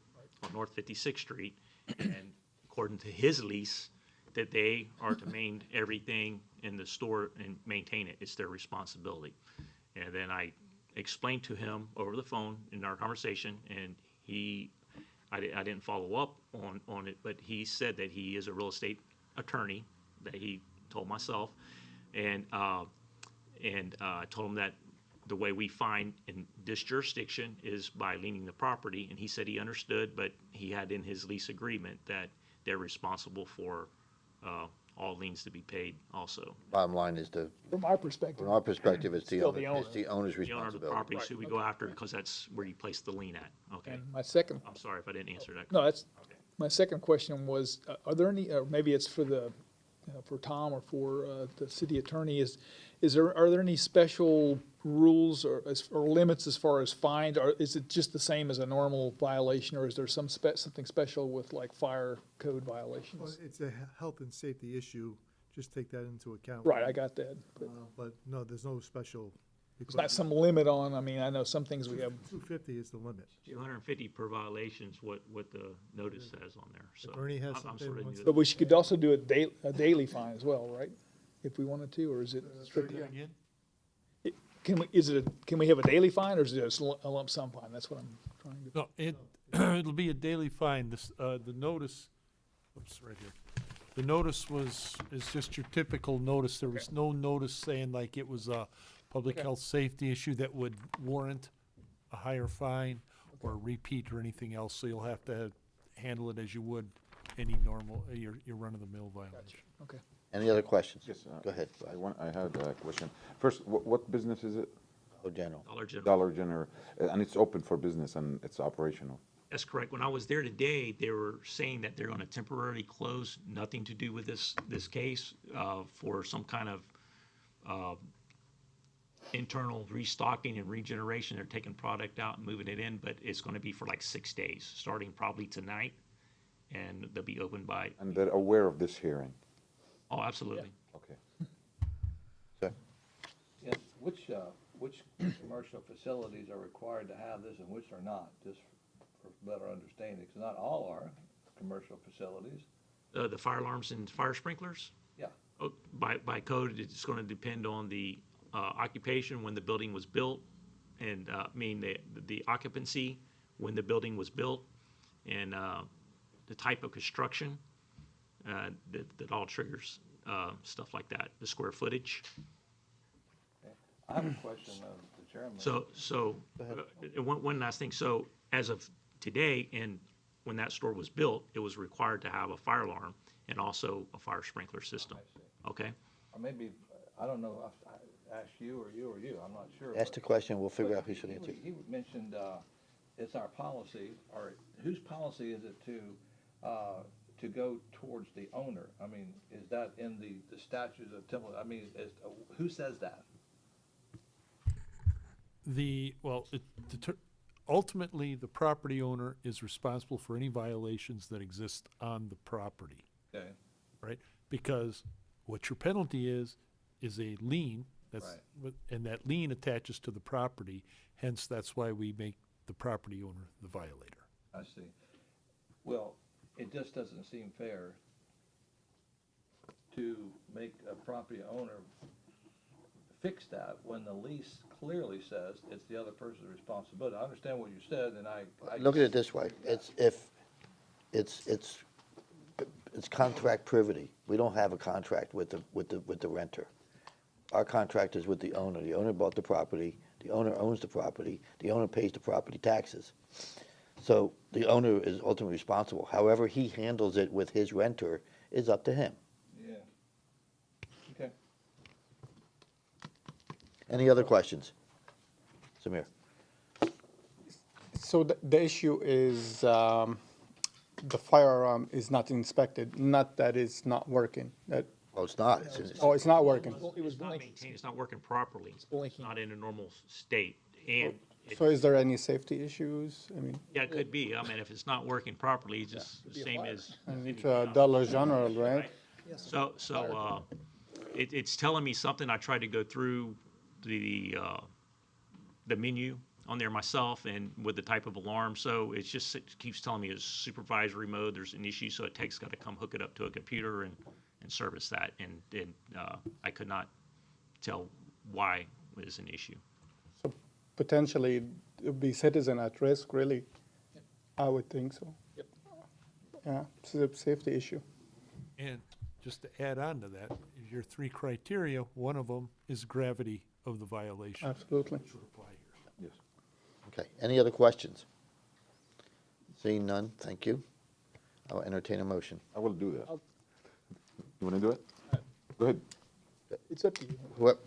on North 56th Street. And according to his lease, that they are to maintain everything in the store and maintain it. It's their responsibility. And then I explained to him over the phone in our conversation, and I didn't follow up on it, but he said that he is a real estate attorney, that he told myself, and I told him that the way we find in this jurisdiction is by leaning the property, and he said he understood, but he had in his lease agreement that they're responsible for all liens to be paid also. Bottom line is From our perspective. from our perspective, it's Still the it's the owner's The owner of the responsibility. property, so we go after because that's where you place the lien at, okay? And my second, I'm sorry if I didn't answer that. no, that's, my second question was, are there any, or maybe it's for the, for Tom or for the city attorney, are there any special rules or limits as far as fines? Or is it just the same as a normal violation, or is there something special with like fire code Well, violations? it's a health and safety issue, just take that into account. Right, I got that. But no, there's no special. It's not some limit on, I mean, I know some things we have, 250 is the limit. 250 per violation is what the notice says on there, so. Ernie has I'm something sorta he wants new to- but we could also do a daily fine as well, right? If we wanted to, or is it strictly? Again? Can we have a daily fine, or is it just a lump sum fine? That's what I'm trying to. No, it'll be a daily fine. The notice, oops, right here. The notice is just your typical notice. There was no notice saying like it was a public health safety issue that would warrant a higher fine or a repeat or anything else, so you'll have to handle it as you would any normal, your run-of-the-mill violation. Okay. Any other questions? Yes, Go ahead. I had a question. First, what business is it? Oh, General. Dollar General. Dollar General, and it's open for business and it's operational. That's correct. When I was there today, they were saying that they're gonna temporarily close, nothing to do with this case, for some kind of internal restocking and regeneration. They're taking product out and moving it in, but it's gonna be for like 6 days, starting probably tonight, and they'll be open by, And they're aware of this hearing. oh, absolutely. Okay. Sir? Yes, which commercial facilities are required to have this and which are not, just for better understanding, because not all are commercial facilities. The fire alarms and fire sprinklers? Yeah. Oh, by code, it's gonna depend on the occupation, when the building was built, and, the occupancy, when the building was built, and, the type of construction, that all triggers, stuff like that, the square footage. I have a question of the chairman. So, one last thing, so as of today, and when that store was built, it was required to have a fire alarm and also a fire sprinkler system, okay? Or maybe, I don't know, if I asked you, I'm not sure. Ask the question, we'll figure out who should answer. He mentioned, it's our policy, or whose policy is it to go towards the owner? I mean, is that in the statutes of Temple, I mean, who says that? Ultimately, the property owner is responsible for any violations that exist on the property, Okay, right? Because what your penalty is a lien, and that lien attaches to the property, hence that's why we make the property owner the violator. I see. Well, it just doesn't seem fair to make a property owner fix that when the lease clearly says it's the other person's responsibility. I understand what you said, and I. Look at it this way, it's contract privity. We don't have a contract with the renter. Our contract is with the owner. The owner bought the property, the owner owns the property, the owner pays the property taxes. So the owner is ultimately responsible. However he handles it with his renter is up to him. Yeah. Okay. Any other questions? Samir? So the issue is the firearm is not inspected, not that it's not working. Well, it's not. Oh, it's not working. It's not maintained, it's not working properly. It's not in a normal state, and. So is there any safety issues? I mean, Yeah, it could be. I mean, if it's not working properly, it's just the same as. and it's a Dollar General, right? So, it's telling me something. I tried to go through the menu on there myself and with the type of alarm. So it keeps telling me it's supervisory mode. There's an issue, so got to come hook it up to a computer and service that. And I could not tell why it is an issue. So potentially it would be citizen at risk, really. I would think so. Yeah, it's a safety issue. And just to add on to that, your three criteria, one of them is gravity of the violation. Absolutely. Which would apply here. Yes. Okay, any other questions? Seeing none, thank you. I'll entertain a motion. I will do that. You wanna do it? Go ahead. It's up to you.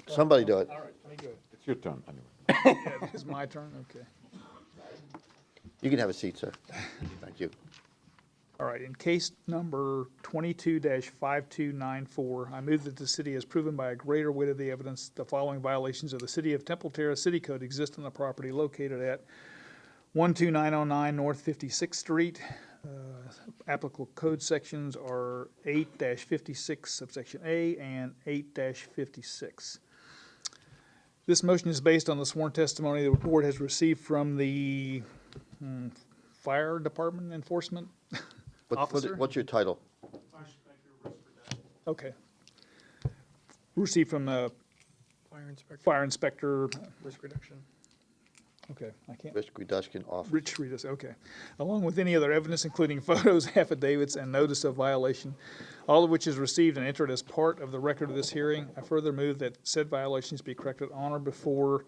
Somebody do it. All right, let me go. It's your turn anyway. Yeah, it's my turn, okay. You can have a seat, sir. Thank you. All right, in case number 22-5294, I move that the city has proven by a greater weight of the evidence the following violations of the City of Temple Terrace City Code exist on the property located at 12909 North 56th Street. Applicable code sections are 8-56 subsection A and 8-56. This motion is based on the sworn testimony the board has received from the Fire Department Enforcement Officer? What's your title? Okay. Received from the Fire Inspector, Risk reduction. okay, I can't. Risk Reduction Officer. Rich Reedus, okay. Along with any other evidence, including photos, affidavits, and notice of violation, all of which is received and entered as part of the record of this hearing. I further move that said violations be corrected on or before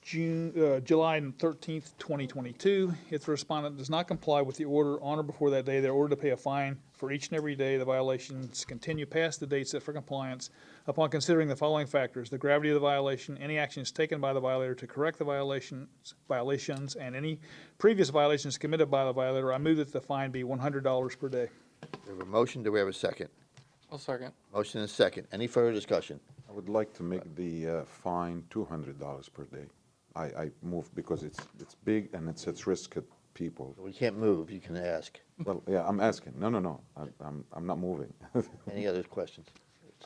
July 13th, 2022. If the respondent does not comply with the order on or before that day, they're ordered to pay a fine for each and every day the violations continue past the date set for compliance upon considering the following factors: the gravity of the violation, any actions taken by the violator to correct the violations, and any previous violations committed by the violator. I move that the fine be $100 per day. We have a motion, do we have a second? I'll second. Motion and a second. Any further discussion? I would like to make the fine $200 per day. I move because it's big and it's at risk at people. We can't move, you can ask. Well, yeah, I'm asking. No, I'm not moving. Any other questions?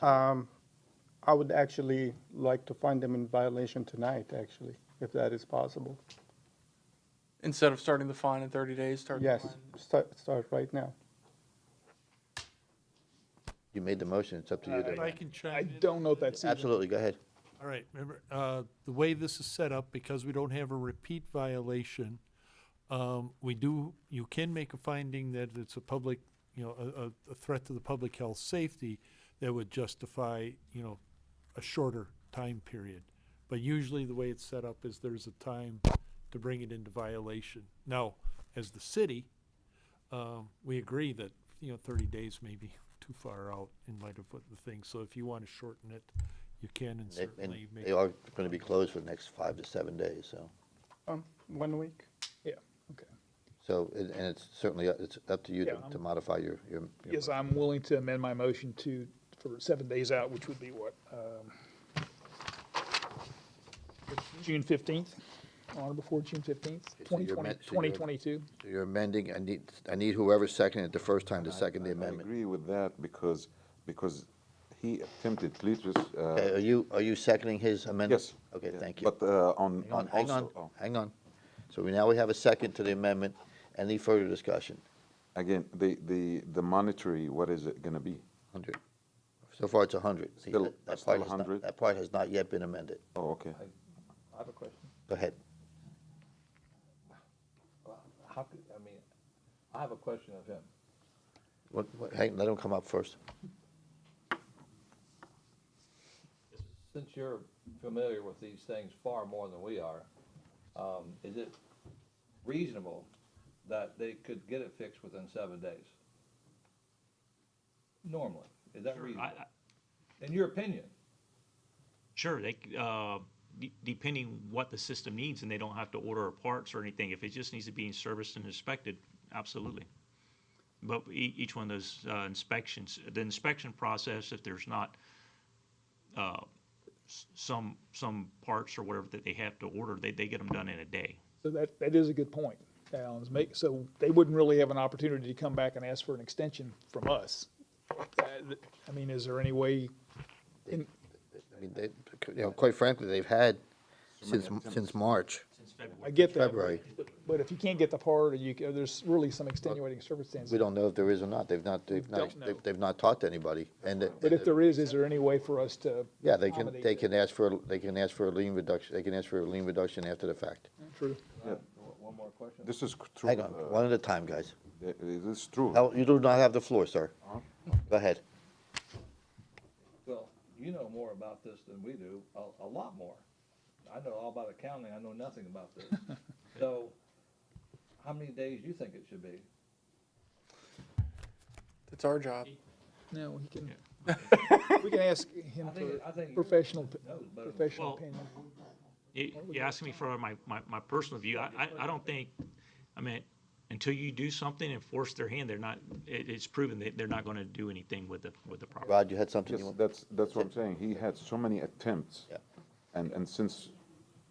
I would actually like to find them in violation tonight, actually, if that is possible. Instead of starting the fine in 30 days, start the Yes, fine. start right now. You made the motion, it's up to you. If I to- can chime I in. don't know if that's even. Absolutely, go ahead. All right, remember, the way this is set up, because we don't have a repeat violation, you can make a finding that it's a public, a threat to the public health safety that would justify, a shorter time period. But usually the way it's set up is there's a time to bring it into violation. Now, as the city, we agree that, 30 days may be too far out in light of what the thing. So if you want to shorten it, you can, and And certainly make. they are going to be closed for the next 5 to 7 days, so. 1 week. Yeah, okay. So, and it's certainly, it's up to you Yeah, to modify your. Yes, I'm willing to amend my motion for 7 days out, which would be what? June 15th, on or before June 15th, So you're amend- so 2022. So you're amending, I need whoever seconded it the first time to second the I amendment. agree with that because he attempted Cletus. Okay, are you seconding his amendment? Yes. Okay, yeah, thank you. But Hang on, hang on. So now we have a second to the amendment. Any further discussion? Again, the monetary, what is it gonna be? 100. So far, it's 100. See, Still- that still part has not- 100? That part has not yet been amended. Oh, okay. I have a question. Go ahead. I have a question of him. Let him come up first. Since you're familiar with these things far more than we are, is it reasonable that they could get it fixed within 7 days? Normally, is that Sure, reasonable? In your opinion? Sure, depending what the system needs, and they don't have to order parts or anything. If it just needs to be serviced and inspected, absolutely. But each one of those inspections, the inspection process, if there's not some parts or whatever that they have to order, they get them done in a day. So that is a good point, Alan's make, so they wouldn't really have an opportunity to come back and ask for an extension from us. I mean, is there any way, I mean, quite frankly, they've had since March, Since February. I get that. February. But if you can't get the part, or there's really some extenuating circumstances. We don't know if there is or not. They've not talked to anybody. And But if there is there any way for us to? yeah, accommodate they can ask for a lien reduction. They can ask for a lien reduction after the fact. True. Yeah. One One more question? This is true. Hang on, one at a time, guys. This is true. No, you do not have the floor, sir. Go ahead. Well, you know more about this than we do, a lot more. I know all about accounting, I know nothing about this. So, how many days do you think it should be? It's our job. No, he can, we can ask him I think for professional, knows better than- professional Well, opinion. You asking me for my personal view, I don't think, I mean, until you do something and force their hand, they're not, it's proven that they're not gonna do anything with the property. Rod, you had something Yes, you want? that's what I'm saying. He had so many attempts. Yeah. And since,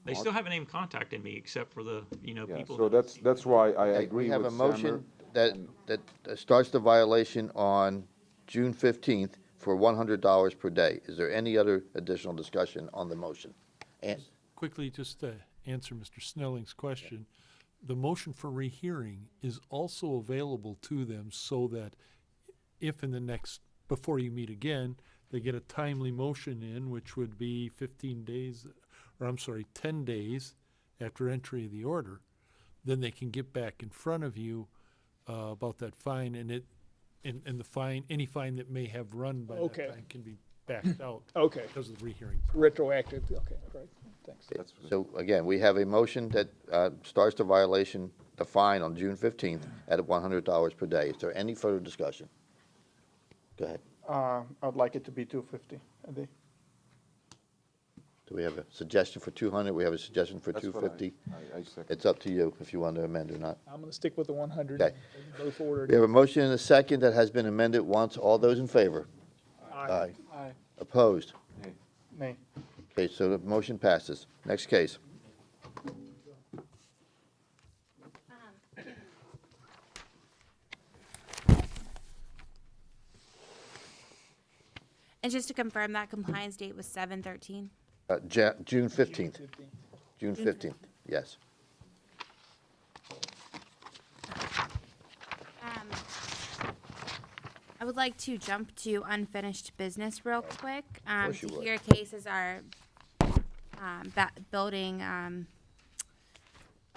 They still haven't even contacted me except for the, yeah, people. so that's why I Okay, agree we have with a Samer. motion that starts the violation on June 15th for $100 per day. Is there any other additional discussion on the motion? And, Quickly, just to answer Mr. Snelling's question, the motion for rehearing is also available to them so that if in the next, before you meet again, they get a timely motion in, which would be 15 days, or I'm sorry, 10 days after entry of the order, then they can get back in front of you about that fine, and the fine, any fine that may have run by Okay. that time can be backed out. Okay. Because of the rehearing. Retroactive, okay, great, thanks. so again, we have a motion that starts the violation, the fine on June 15th at $100 per day. Is there any further discussion? Go ahead. I'd like it to be 250 a day. Do we have a suggestion for 200? We have a suggestion for That's what 250? I second. It's up to you if you want to amend or not. I'm gonna stick with the 100. Okay. Both ordered. We have a motion and a second that has been amended once. All those in favor? Aye. Aye. Opposed? Nay. Okay, so the motion passes. Next case. And just to confirm, that compliance date was 7/13. June 15th. June 15th, yes. I would like to jump to unfinished business real quick. course To you would. hear cases our building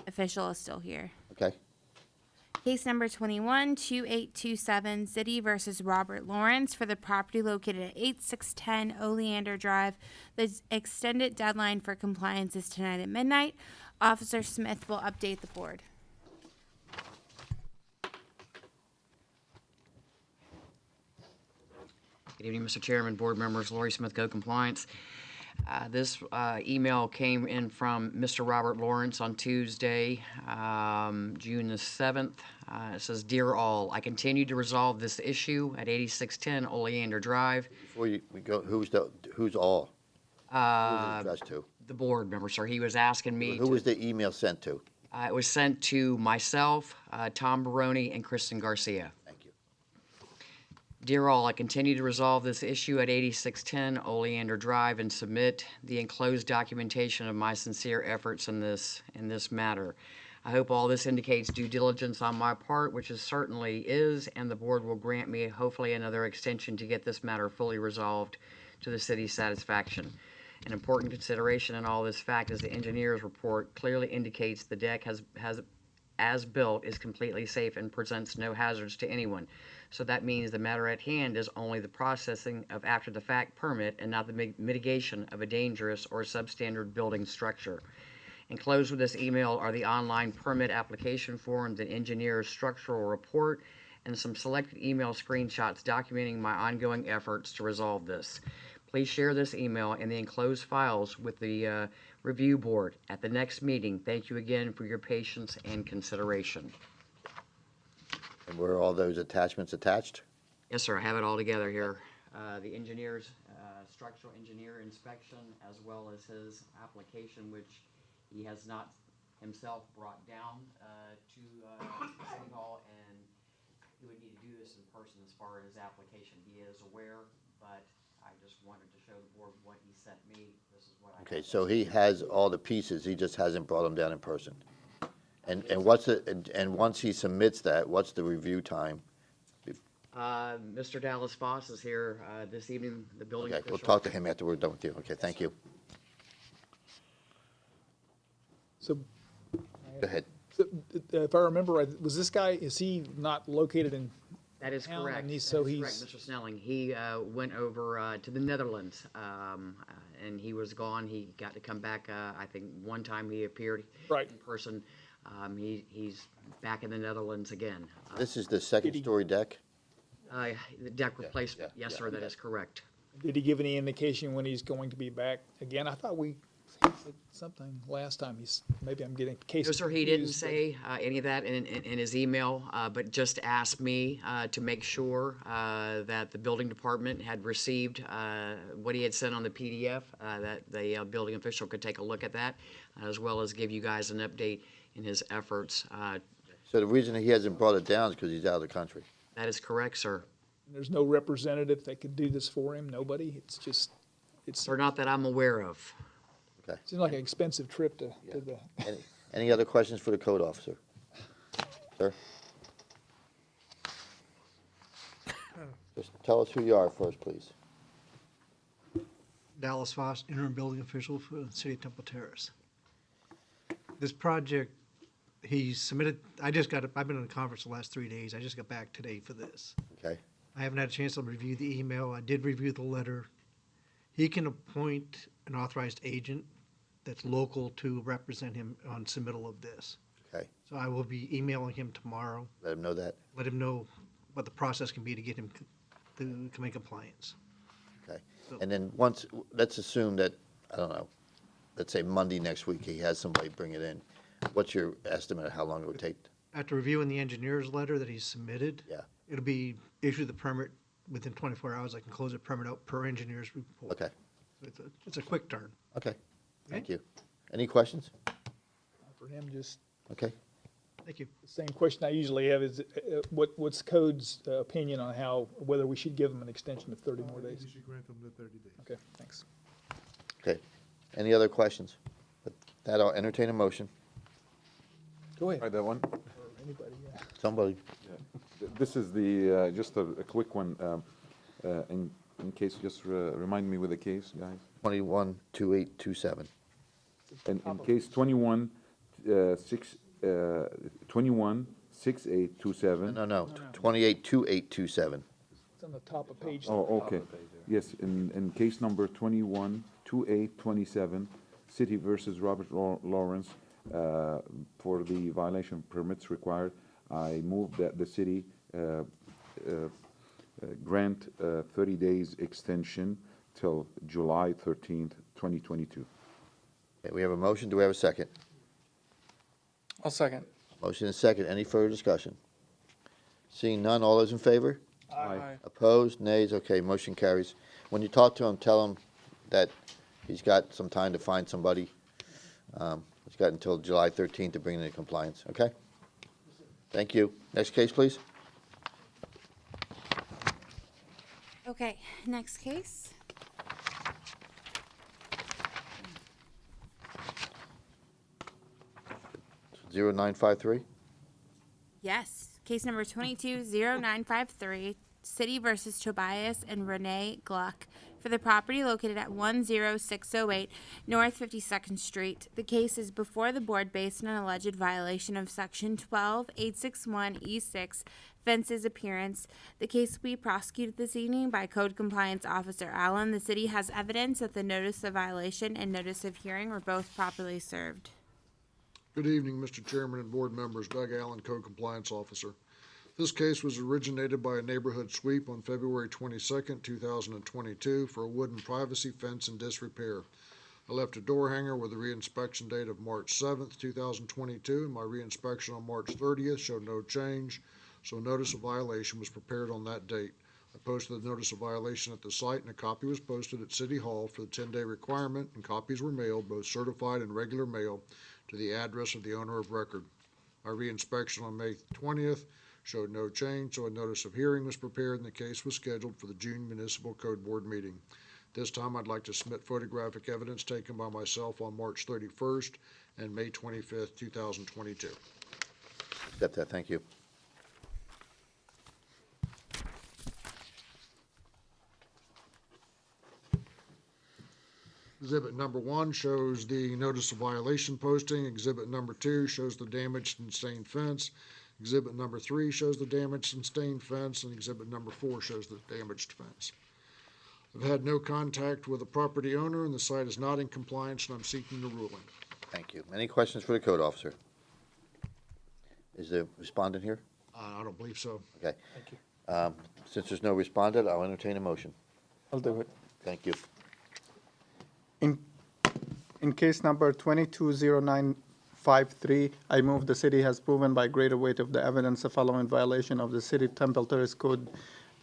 official is still here. Okay. Case number 21-2827, City versus Robert Lawrence for the property located at 8610 Oleander Drive. The extended deadline for compliance is tonight at midnight. Officer Smith will update the board. Good evening, Mr. Chairman, board members, Lori Smith, Code Compliance. This email came in from Mr. Robert Lawrence on Tuesday, June the 7th. It says, "Dear all, I continue to resolve this issue at 8610 Oleander Drive." Before we go, who's all? Who's it addressed to? The board member, sir, he was asking me Who to, was the email sent to? it was sent to myself, Tom Baroni, and Kristen Garcia. Thank you. Dear all, I continue to resolve this issue at 8610 Oleander Drive and submit the enclosed documentation of my sincere efforts in this matter. I hope all this indicates due diligence on my part, which it certainly is, and the board will grant me hopefully another extension to get this matter fully resolved to the city's satisfaction. An important consideration in all this fact is the engineer's report clearly indicates the deck as built is completely safe and presents no hazards to anyone. So that means the matter at hand is only the processing of after-the-fact permit and not the mitigation of a dangerous or substandard building structure. Enclosed with this email are the online permit application form, the engineer's structural report, and some selected email screenshots documenting my ongoing efforts to resolve this. Please share this email and the enclosed files with the review board at the next meeting. Thank you again for your patience and consideration. And were all those attachments attached? Yes, sir, I have it all together here. The engineer's structural engineer inspection, as well as his application, which he has not himself brought down to City Hall, and he would need to do this in person as far as his application. He is aware, but I just wanted to show the board what he sent me. This is what I Okay, have. so he has all the pieces, he just hasn't brought them down in person. And what's it, and once he submits that, what's the review time? Mr. Dallas Foss is here this evening, the building Okay, official. we'll talk to him after we're done with you. Okay, thank you. So, Go ahead. If I remember right, was this guy, is he not located in That is town? correct. And he's, That so is he's, correct, Mr. Snelling. He went over to the Netherlands, and he was gone. He got to come back. I think one time he appeared Right. in person. He's back in the Netherlands again. This is the second-story deck? The deck replacement. Yes, sir. That is correct. did he give any indication when he's going to be back again? I thought he said something last time. Maybe I'm getting case. No, sir, he didn't say any of that in his email, but just asked me to make sure that the building department had received what he had sent on the PDF, that the building official could take a look at that, as well as give you guys an update in his efforts. So the reason he hasn't brought it down is because he's out of the country. That is correct, sir. There's no representative that could do this for him? Nobody? It's just, Or not that I'm aware of. Okay. seems like an expensive trip to the. Any other questions for the code officer? Sir? Just tell us who you are first, please. Dallas Foss, interim building official for the city of Temple Terrace. This project, he submitted, I've been in a conference the last 3 days. I just got back today for this. Okay. I haven't had a chance to review the email. I did review the letter. He can appoint an authorized agent that's local to represent him on submittal of this. Okay. So I will be emailing him tomorrow. Let him know that. Let him know what the process can be to get him to come in compliance. Okay. And then once, let's assume that, I don't know, let's say Monday next week, he has somebody bring it in. What's your estimate of how long it would take? After reviewing the engineer's letter that he's submitted, Yeah. it'll be issue the permit within 24 hours. I can close the permit out per engineer's report. Okay. So it's a quick turn. Okay. Thank you. Any questions? For him, just Okay. Thank you. the same question I usually have is, what's code's opinion on whether we should give them an extension of 30 more days? You should grant them the 30 days. Okay, thanks. Okay. Any other questions? With that, I'll entertain a motion. Go ahead. Try that one. Or anybody, yeah. Somebody. This is the, just a quick one, in case, just remind me with the case, guys. 212827. In case 216827. No. 282827. It's on the top of page. Oh, okay. Yes, in case number 212827, City versus Robert Lawrence, for the violation permits required, I move that the city grant 30 days extension till July 13th, 2022. Okay, we have a motion. Do we have a second? I'll second. Motion is second. Any further discussion? Seeing none, all those in favor? Aye. Opposed? Nays? Okay, motion carries. When you talk to him, tell him that he's got some time to find somebody. He's got until July 13th to bring it into compliance, okay? Thank you. Next case, please. Okay, next case. Zero nine five three. Yes, case number 220953, City versus Tobias and Renee Gluck for the property located at 10608 North 52nd Street. The case is before the board based on an alleged violation of Section 12861E6, fences appearance. The case will be prosecuted this evening by Code Compliance Officer Allen. The city has evidence that the notice of violation and notice of hearing were both properly served. Good evening, Mr. Chairman and board members. Doug Allen, Code Compliance Officer. This case was originated by a neighborhood sweep on February 22nd, 2022 for a wooden privacy fence in disrepair. I left a door hanger with a reinspection date of March 7th, 2022, and my reinspection on March 30th showed no change, so a notice of violation was prepared on that date. I posted the notice of violation at the site, and a copy was posted at City Hall for the 10-day requirement, and copies were mailed, both certified and regular mail, to the address of the owner of record. My reinspection on May 20th showed no change, so a notice of hearing was prepared and the case was scheduled for the June Municipal Code Board meeting. This time I'd like to submit photographic evidence taken by myself on March 31st and May 25th, 2022. Accept that. Thank you. Exhibit number 1 shows the notice of violation posting. Exhibit number 2 shows the damaged and stained fence. Exhibit number 3 shows the damaged and stained fence, and exhibit number 4 shows the damaged fence. I've had no contact with the property owner, and the site is not in compliance, and I'm seeking a ruling. Thank you. Any questions for the code officer? Is the respondent here? I don't believe so. Okay. Thank you. Since there's no respondent, I'll entertain a motion. I'll do it. Thank you. In case number 220953, I move the city has proven by greater weight of the evidence the following violation of the City Temple Terrace Code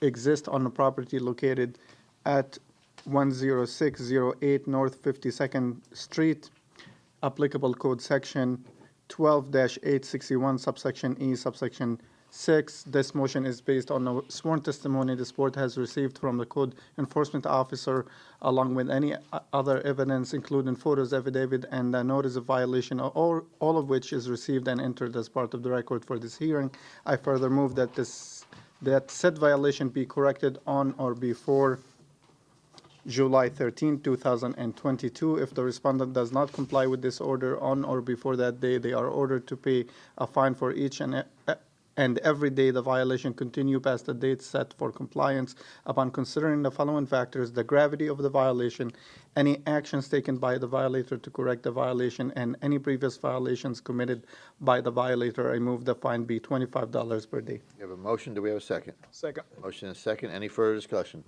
exists on the property located at 10608 North 52nd Street, applicable code section 12-861, subsection E, subsection 6. This motion is based on a sworn testimony this board has received from the code enforcement officer, along with any other evidence, including photos, affidavit, and a notice of violation, all of which is received and entered as part of the record for this hearing. I further move that said violation be corrected on or before July 13, 2022. If the respondent does not comply with this order on or before that day, they are ordered to pay a fine for each and every day the violation continue past the date set for compliance. Upon considering the following factors: the gravity of the violation, any actions taken by the violator to correct the violation, and any previous violations committed by the violator, I move the fine be $25 per day. We have a motion. Do we have a second? Second. Motion and a second. Any further discussion?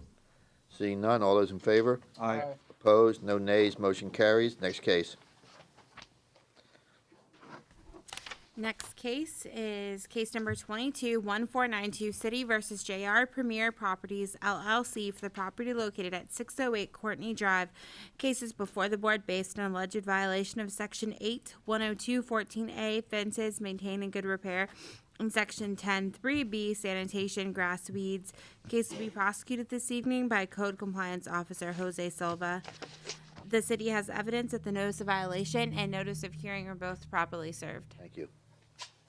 Seeing none, all those in favor? Aye. Opposed? No nays. Motion carries. Next case. Next case is case number 221492, City versus JR Premier Properties LLC for the property located at 608 Courtney Drive. Cases before the board based on alleged violation of Section 8-102-14A, fences maintained in good repair, and Section 10-3B, sanitation, grass, weeds. Case will be prosecuted this evening by Code Compliance Officer Jose Silva. The city has evidence that the notice of violation and notice of hearing are both properly served. Thank you.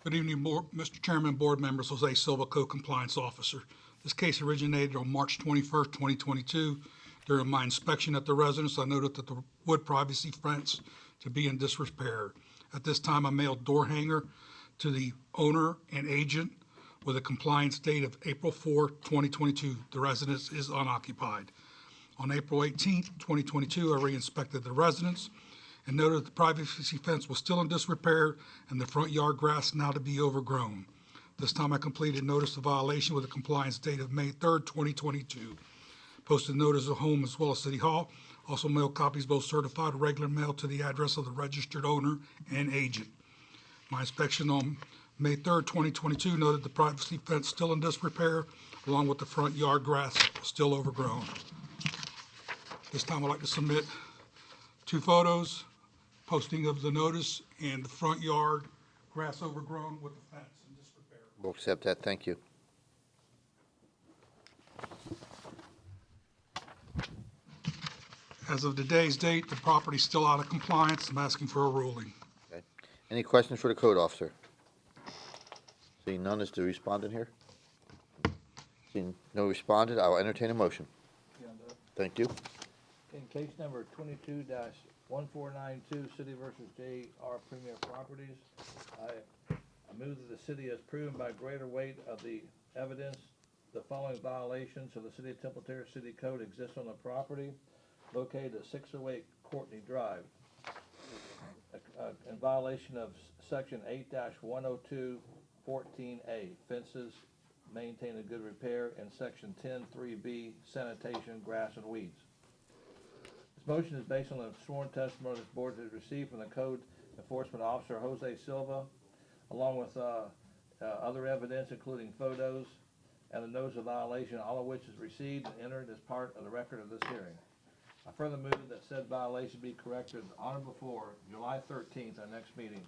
Good evening, Mr. Chairman, board members. Jose Silva, Co-Compliance Officer. This case originated on March 21st, 2022. During my inspection at the residence, I noted that the wood privacy fence to be in disrepair. At this time, I mailed door hanger to the owner and agent with a compliance date of April 4, 2022. The residence is unoccupied. On April 18th, 2022, I re-inspected the residence and noted that the privacy fence was still in disrepair and the front yard grass now to be overgrown. This time I completed notice of violation with a compliance date of May 3rd, 2022. Posted notice of home as well as City Hall. Also mailed copies, both certified and regular mail, to the address of the registered owner and agent. My inspection on May 3rd, 2022 noted the privacy fence still in disrepair, along with the front yard grass still overgrown. This time I'd like to submit 2 photos, posting of the notice and the front yard grass overgrown with the fence in disrepair. We'll accept that. Thank you. As of today's date, the property's still out of compliance. I'm asking for a ruling. Okay. Any questions for the code officer? Seeing none, is the respondent here? Seeing no respondent, I will entertain a motion. Thank you. In case number 22-1492, City versus JR Premier Properties, I move that the city has proven by greater weight of the evidence the following violations of the City of Temple Terrace City Code exist on the property located at 608 Courtney Drive. In violation of Section 8-102-14A, fences maintain in good repair, and Section 10-3B, sanitation, grass, and weeds. This motion is based on the sworn testimony this board has received from the Code Enforcement Officer Jose Silva, along with other evidence, including photos and the notice of violation, all of which is received and entered as part of the record of this hearing. I further move that said violation be corrected on or before July 13th, our next meeting.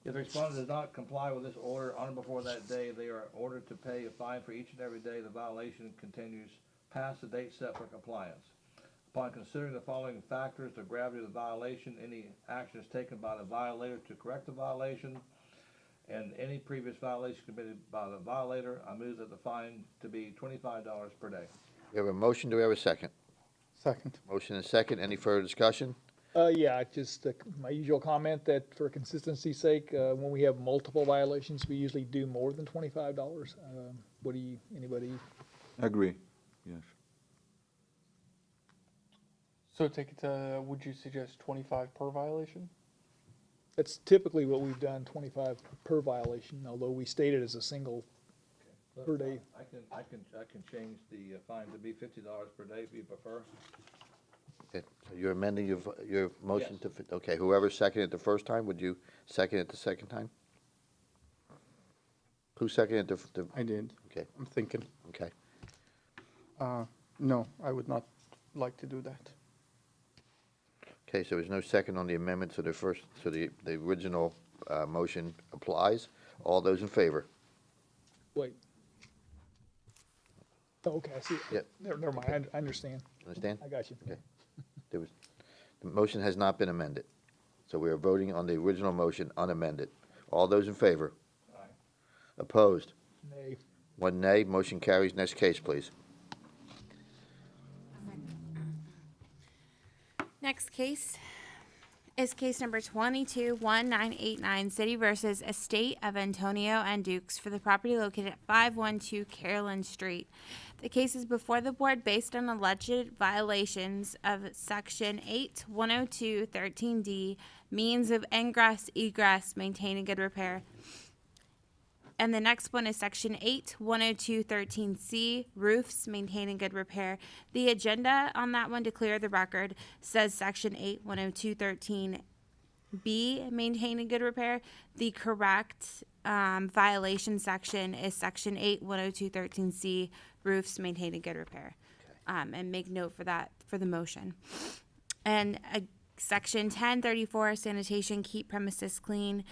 If the respondent does not comply with this order on or before that day, they are ordered to pay a fine for each and every day the violation continues past the date set for compliance. Upon considering the following factors, the gravity of the violation, any actions taken by the violator to correct the violation, and any previous violation committed by the violator, I move that the fine to be $25 per day. We have a motion. Do we have a second? Second. Motion and second. Any further discussion? Yeah, just my usual comment that for consistency's sake, when we have multiple violations, we usually do more than $25. What do you, anybody? Agree, yes. So take it to, would you suggest 25 per violation? That's typically what we've done, 25 per violation, although we state it as a single per day. I can change the fine to be $50 per day if you prefer. Okay, so you're amending your motion to, okay, whoever seconded the first time, would you second it the second time? Who seconded the? I did. Okay, I'm thinking. okay. No, I would not like to do that. Okay, so there's no second on the amendment, so the original, motion applies. All those in favor? Wait. Oh, okay, I see. Yep. Never mind, I understand. Understand? I got you. Okay. The motion has not been amended, so we are voting on the original motion unamended. All those in favor? Aye. Opposed? Nay. One nay, motion carries. Next case, please. Next case is case number 221989, City versus Estate of Antonio and Dukes for the property located at 512 Carolyn Street. The case is before the board based on alleged violations of Section 810213D, means of ingress, egress, maintain and good repair. And the next one is Section 810213C, roofs, maintain and good repair. The agenda on that one, to clear the record, says Section 810213B, maintain and good repair. The correct violation section is Section 810213C, roofs, maintain and good repair. And make note for that for the motion. And Section 1034, sanitation, keep premises clean,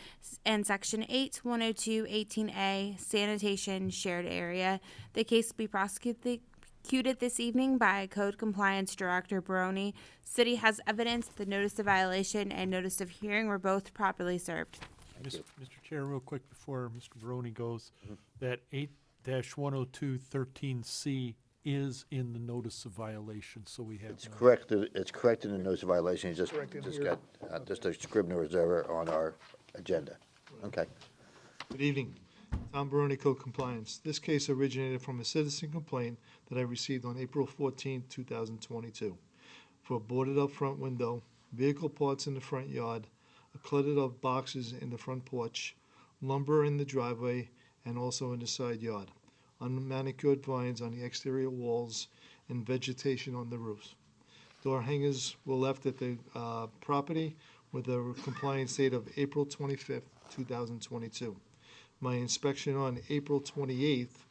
and Section 810218A, sanitation, shared area. The case will be prosecuted this evening by Code Compliance Director Baroni. City has evidence the notice of violation and notice of hearing were both properly served. Mr. Chair, real quick before Mr. Baroni goes, that 8-10213C is in the notice of violation, so we have. It's correct, it's correct in the notice of violation, you just Correct in got, here. just a scrivener's error on our agenda. Okay. Good evening. Tom Baroni, Code Compliance. This case originated from a citizen complaint that I received on April 14, 2022, for a boarded-up front window, vehicle parts in the front yard, a cluttered of boxes in the front porch, lumber in the driveway, and also in the side yard, unmanicured vines on the exterior walls, and vegetation on the roofs. Door hangers were left at the property with a compliance date of April 25th, 2022. My inspection on April 28th,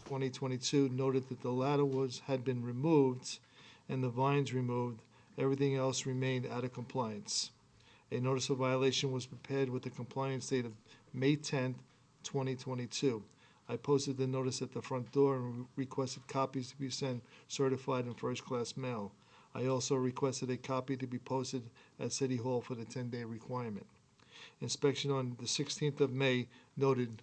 2022 noted that the ladder had been removed and the vines removed. Everything else remained out of compliance. A notice of violation was prepared with the compliance date of May 10th, 2022. I posted the notice at the front door and requested copies to be sent certified in first-class mail. I also requested a copy to be posted at City Hall for the 10-day requirement. Inspection on the 16th of May noted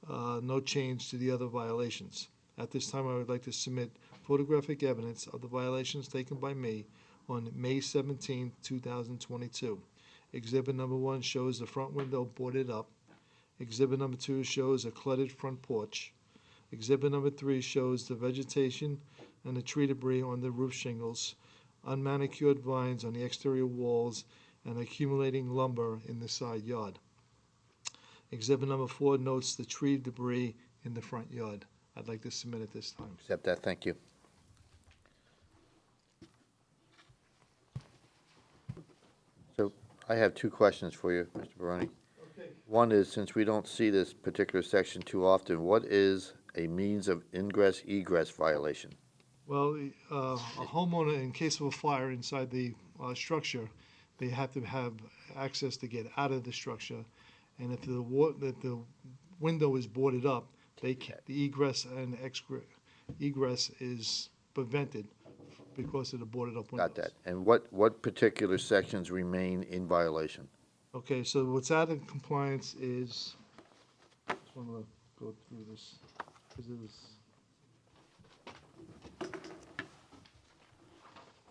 no change to the other violations. At this time, I would like to submit photographic evidence of the violations taken by me on May 17, 2022. Exhibit number 1 shows the front window boarded up. Exhibit number 2 shows a cluttered front porch. Exhibit number 3 shows the vegetation and the tree debris on the roof shingles, unmanicured vines on the exterior walls, and accumulating lumber in the side yard. Exhibit number 4 notes the tree debris in the front yard. I'd like to submit at this time. Accept that, thank you. So I have two questions for you, Mr. Baroni. Okay. One is, since we don't see this particular section too often, what is a means of ingress egress violation? Well, a homeowner, in case of a fire inside the structure, they have to have access to get out of the structure. And if the window is boarded up, the egress and egress is prevented because of the boarded up windows. Got that. And what particular sections remain in violation? Okay, so what's out of compliance is, I just want to go through this, because it was.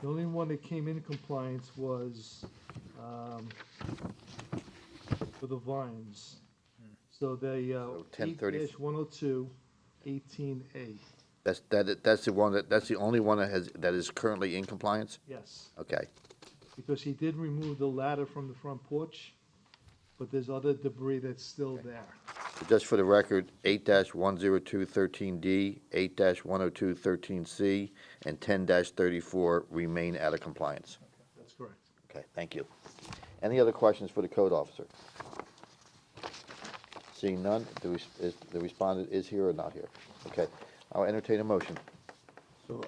The only one that came in compliance was, for the vines. So they, 1030. 8-102, 18A, That's the one that's the only one that is currently in compliance? yes. Okay, Because he did remove the ladder from the front porch, but there's other debris that's still there. so just for the record, 8-10213D, 8-10213C, and 10-34 remain out of compliance. That's correct. Okay, thank you. Any other questions for the code officer? Seeing none, the respondent is here or not here? Okay, I'll entertain a motion. So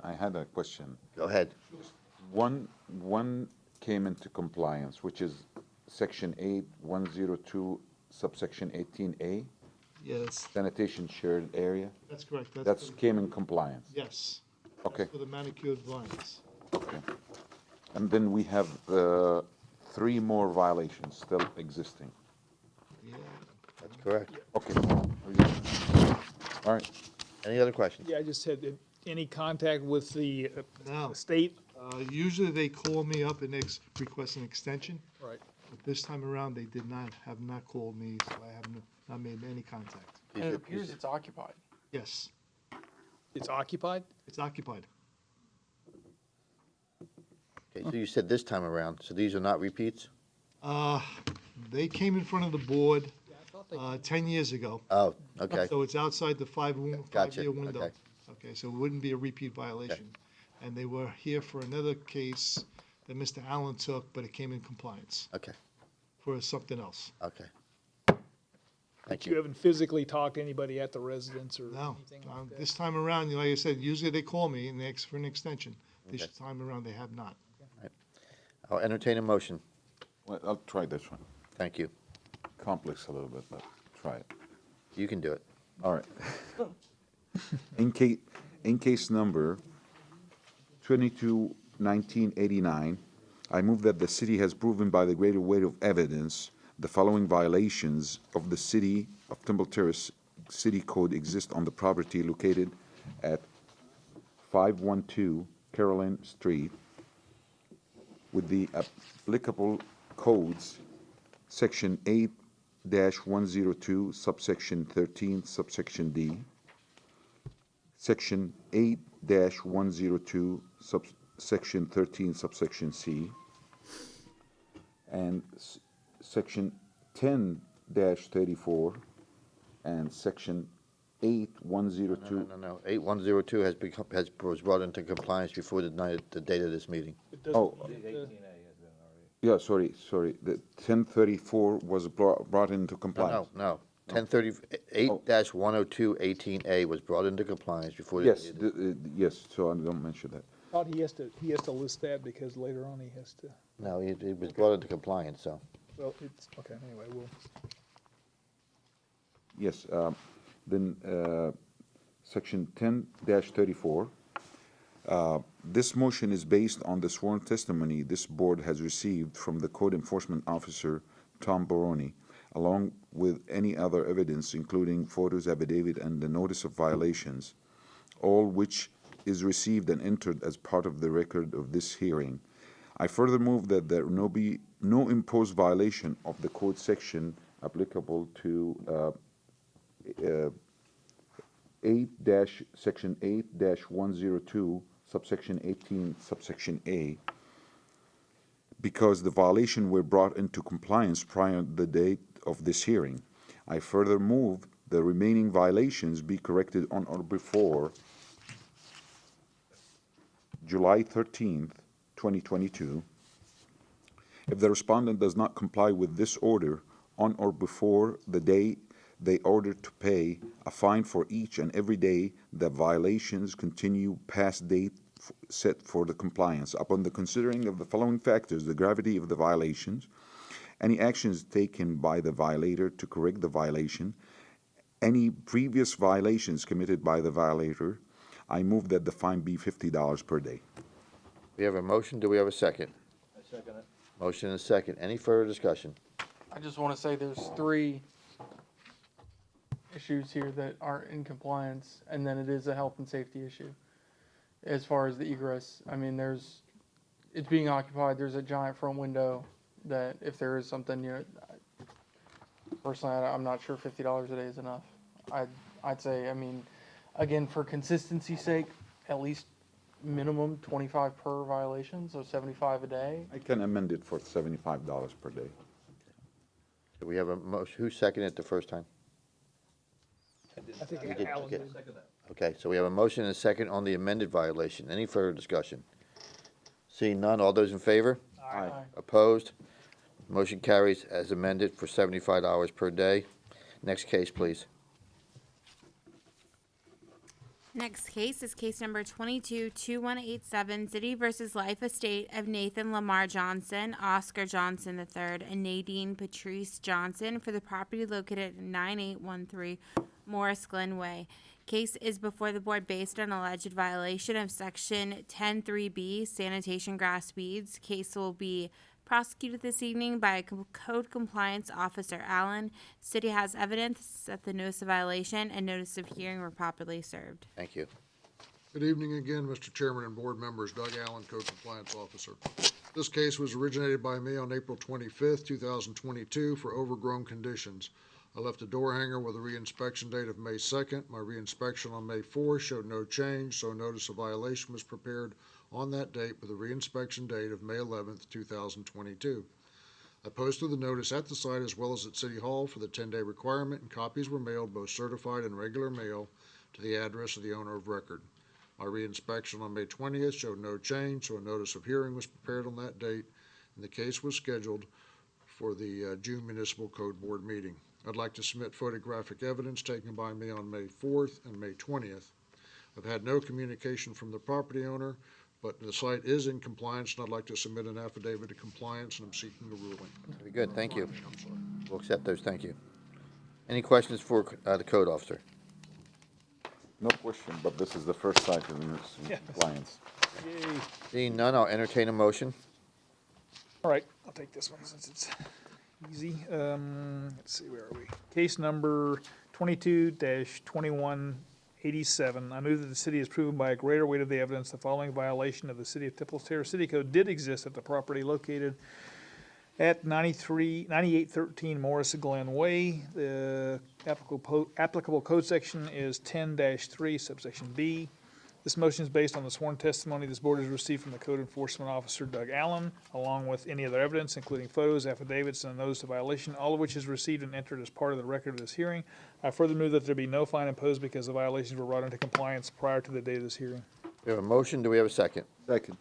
I had a question. Go ahead. One came into compliance, which is section 8102, subsection 18A, Yes, sanitation shared area. that's correct. That's came in compliance. Yes. Okay. For the manicured vines. Okay. And then we have 3 more violations still existing. Yeah. That's correct. Okay. All right. Any other questions? Yeah, I just said, any contact with the No. state? Usually they call me up and request an extension, Right. but this time around, they have not called me, so I have not made any contact. And it appears it's occupied. Yes, It's occupied? it's occupied. Okay, so you said this time around, so these are not repeats? They came in front of the board 10 years ago. Oh, okay. So it's outside the Gotcha, five-year window. okay. Okay, so it wouldn't be a repeat violation. And they were here for another case that Mr. Allen took, but it came in compliance Okay, for something else. okay. Thank You you. haven't physically talked to anybody at the residence or No, anything like that? this time around, like I said, usually they call me and they ask for an extension. This Okay. time around, they have not. I'll entertain a motion. Well, I'll try this one. Thank you. Complex a little bit, but try it. You can do it. All right. In case number 22-1989, I move that the city has proven by the greater weight of evidence the following violations of the city of Temple Terrace City Code exist on the property located at 512 Caroline Street with the applicable codes, section 8-102, subsection 13, subsection D, section 8-102, subsection 13, subsection C, and section 10-34, and section 8102. No. 8102 was brought into compliance before the date of this meeting. Oh, yeah, sorry. The 1034 was brought into compliance. No. 8-102-18A was brought into compliance before the Yes, date of this. yes, so I don't mention that. Thought he has to list that because later on he has to, No, it was brought into compliance, so. well, it's, okay, anyway, we'll. Yes, then section 10-34. This motion is based on the sworn testimony this board has received from the code enforcement officer, Tom Baroni, along with any other evidence, including photos, affidavit, and the notice of violations, all which is received and entered as part of the record of this hearing. I further move that there be no imposed violation of the code section applicable to section 8-102, subsection 18, subsection A, because the violation were brought into compliance prior to the date of this hearing. I further move the remaining violations be corrected on or before July 13th, 2022. If the respondent does not comply with this order on or before the day they order to pay a fine for each and every day the violations continue past date set for the compliance. Upon the considering of the following factors, the gravity of the violations, any actions taken by the violator to correct the violation, any previous violations committed by the violator, I move that the fine be $50 per day. We have a motion, do we have a second? I second it. Motion and a second. Any further discussion? I just want to say there's 3 issues here that aren't in compliance, and then it is a health and safety issue. as far as the egress. I mean, it's being occupied. There's a giant front window that if there is something, personally, I'm not sure $50 a day is enough. I'd say, I mean, again, for consistency's sake, at least minimum 25 per violation, so 75 a day. I can amend it for $75 per day. Do we have a motion? Who seconded it the first time? I think We did, Alan okay. did. Okay, so we have a motion and a second on the amended violation. Any further discussion? Seeing none, all those in favor? Aye. Opposed? Motion carries as amended for $75 per day. Next case, please. Next case is case number 22-2187, City versus Life Estate of Nathan Lamar Johnson, Oscar Johnson III, and Nadine Patrice Johnson for the property located at 9813 Morris Glen Way. Case is before the board based on alleged violation of Section 10.3B, sanitation grass weeds. Case will be prosecuted this evening by Code Compliance Officer Allen. City has evidence that the notice of violation and notice of hearing were properly served. Thank you. Good evening again, Mr. Chairman and board members. Doug Allen, Code Compliance Officer. This case was originated by me on April 25th, 2022 for overgrown conditions. I left a door hanger with a reinspection date of May 2nd. My reinspection on May 4th showed no change, so a notice of violation was prepared on that date with a reinspection date of May 11th, 2022. I posted the notice at the site as well as at City Hall for the 10-day requirement, and copies were mailed, both certified and regular mail, to the address of the owner of record. My reinspection on May 20th showed no change, so a notice of hearing was prepared on that date, and the case was scheduled for the June Municipal Code Board meeting. I'd like to submit photographic evidence taken by me on May 4th and May 20th. I've had no communication from the property owner, but the site is in compliance, and I'd like to submit an affidavit of compliance, and I'm seeking a ruling. Very good, thank you. I'm sorry. We'll accept those, thank you. Any questions for the code officer? No question, but this is the first site in Yes. compliance. Yay. Seeing none, I'll entertain a motion. All right, I'll take this one since it's easy. Let's see, where are we? Case number 22-2187. I move that the city has proven by a greater weight of the evidence the following violation of the City of Terrace City Code did exist at the property located at 9813 Morris Glen Way. The applicable code section is 10-3 subsection B. This motion is based on the sworn testimony this board has received from the Code Enforcement Officer Doug Allen, along with any other evidence, including photos, affidavits, and a notice of violation, all of which is received and entered as part of the record of this hearing. I further move that there be no fine imposed because the violations were brought into compliance prior to the date of this hearing. We have a motion, do we have a second? Second.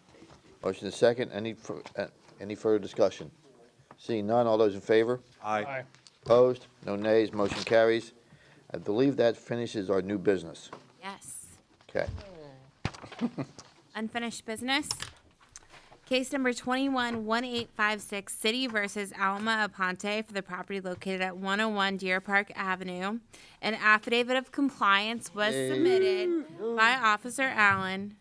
Motion is second, any further discussion? Seeing none, all those in favor? Aye. Opposed? No nays, motion carries. I believe that finishes our new business. Yes. Okay. Unfinished business. Case number 21-1856, City versus Alma Aponte for the property located at 101 Deer Park Avenue. An affidavit of compliance was submitted by Officer Allen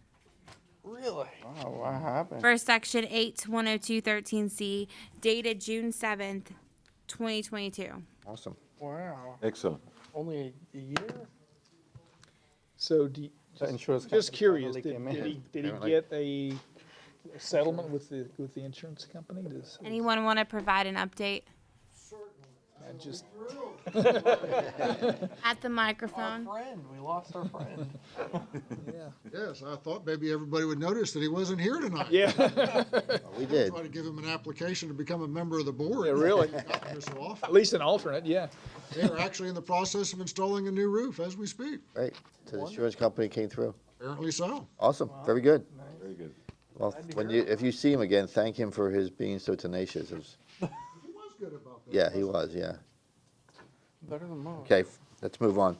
Really? Oh, what happened? for Section 8-102-13C, dated June 7th, 2022. Awesome. Wow. Excellent. Only a year? So The insurance just company curious, finally did came in. did he Apparently. get a settlement with the insurance company? Anyone want to provide an update I just, at the microphone? Friend, we lost our friend. yeah. Yes, I thought maybe everybody would notice that he wasn't here tonight. Yeah. We did. Try to give him an application to become a member of the board. Yeah, really. Not here so often. At least an alternate, yeah. They are actually in the process of installing a new roof as we speak. Great. So the insurance company came through. Apparently so. Awesome, very good. Very good. Well, if you see him again, thank him for his being so tenacious. It was- He was good about that. Yeah, he was, yeah. Better than most. Okay, let's move on.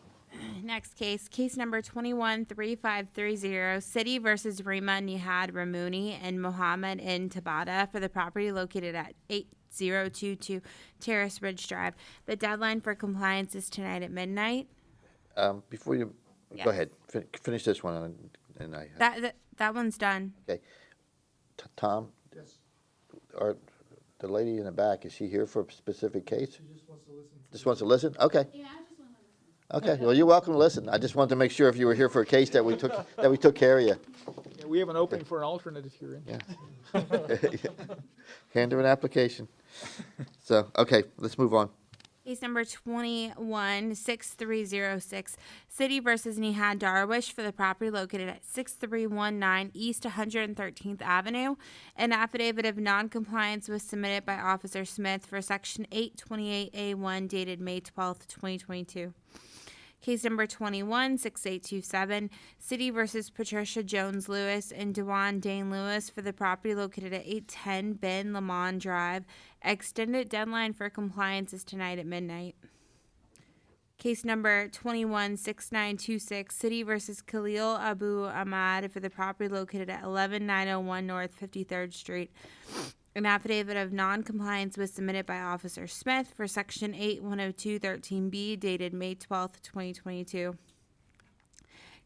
Next case, case number 21-3530, City versus Rima Nihad Ramuni and Mohammed in Tabata for the property located at 8022 Terrace Ridge Drive. The deadline for compliance is tonight at midnight. Before you, Yes. go ahead, finish this one, and I, That one's done. okay. Tom? Yes. The lady in the back, is she here for a specific case? She just wants to listen. Just wants to listen? Okay. Yeah, I just want to listen. Okay, well, you're welcome to listen. I just wanted to make sure if you were here for a case that we took care of you. We have an opening for an alternate if you're in. Yeah. Hand her an application. So, okay, let's move on. Case number 216306, City versus Nihad Darwish for the property located at 6319 East 113th Avenue. An affidavit of noncompliance was submitted by Officer Smith for Section 828A1 dated May 12th, 2022. Case number 216827, City versus Patricia Jones Lewis and Dewan Dane Lewis for the property located at 810 Ben Lamont Drive. Extended deadline for compliance is tonight at midnight. Case number 216926, City versus Khalil Abu Ahmad for the property located at 11901 North 53rd Street. An affidavit of non-compliance was submitted by Officer Smith for Section 810213B dated May 12th, 2022.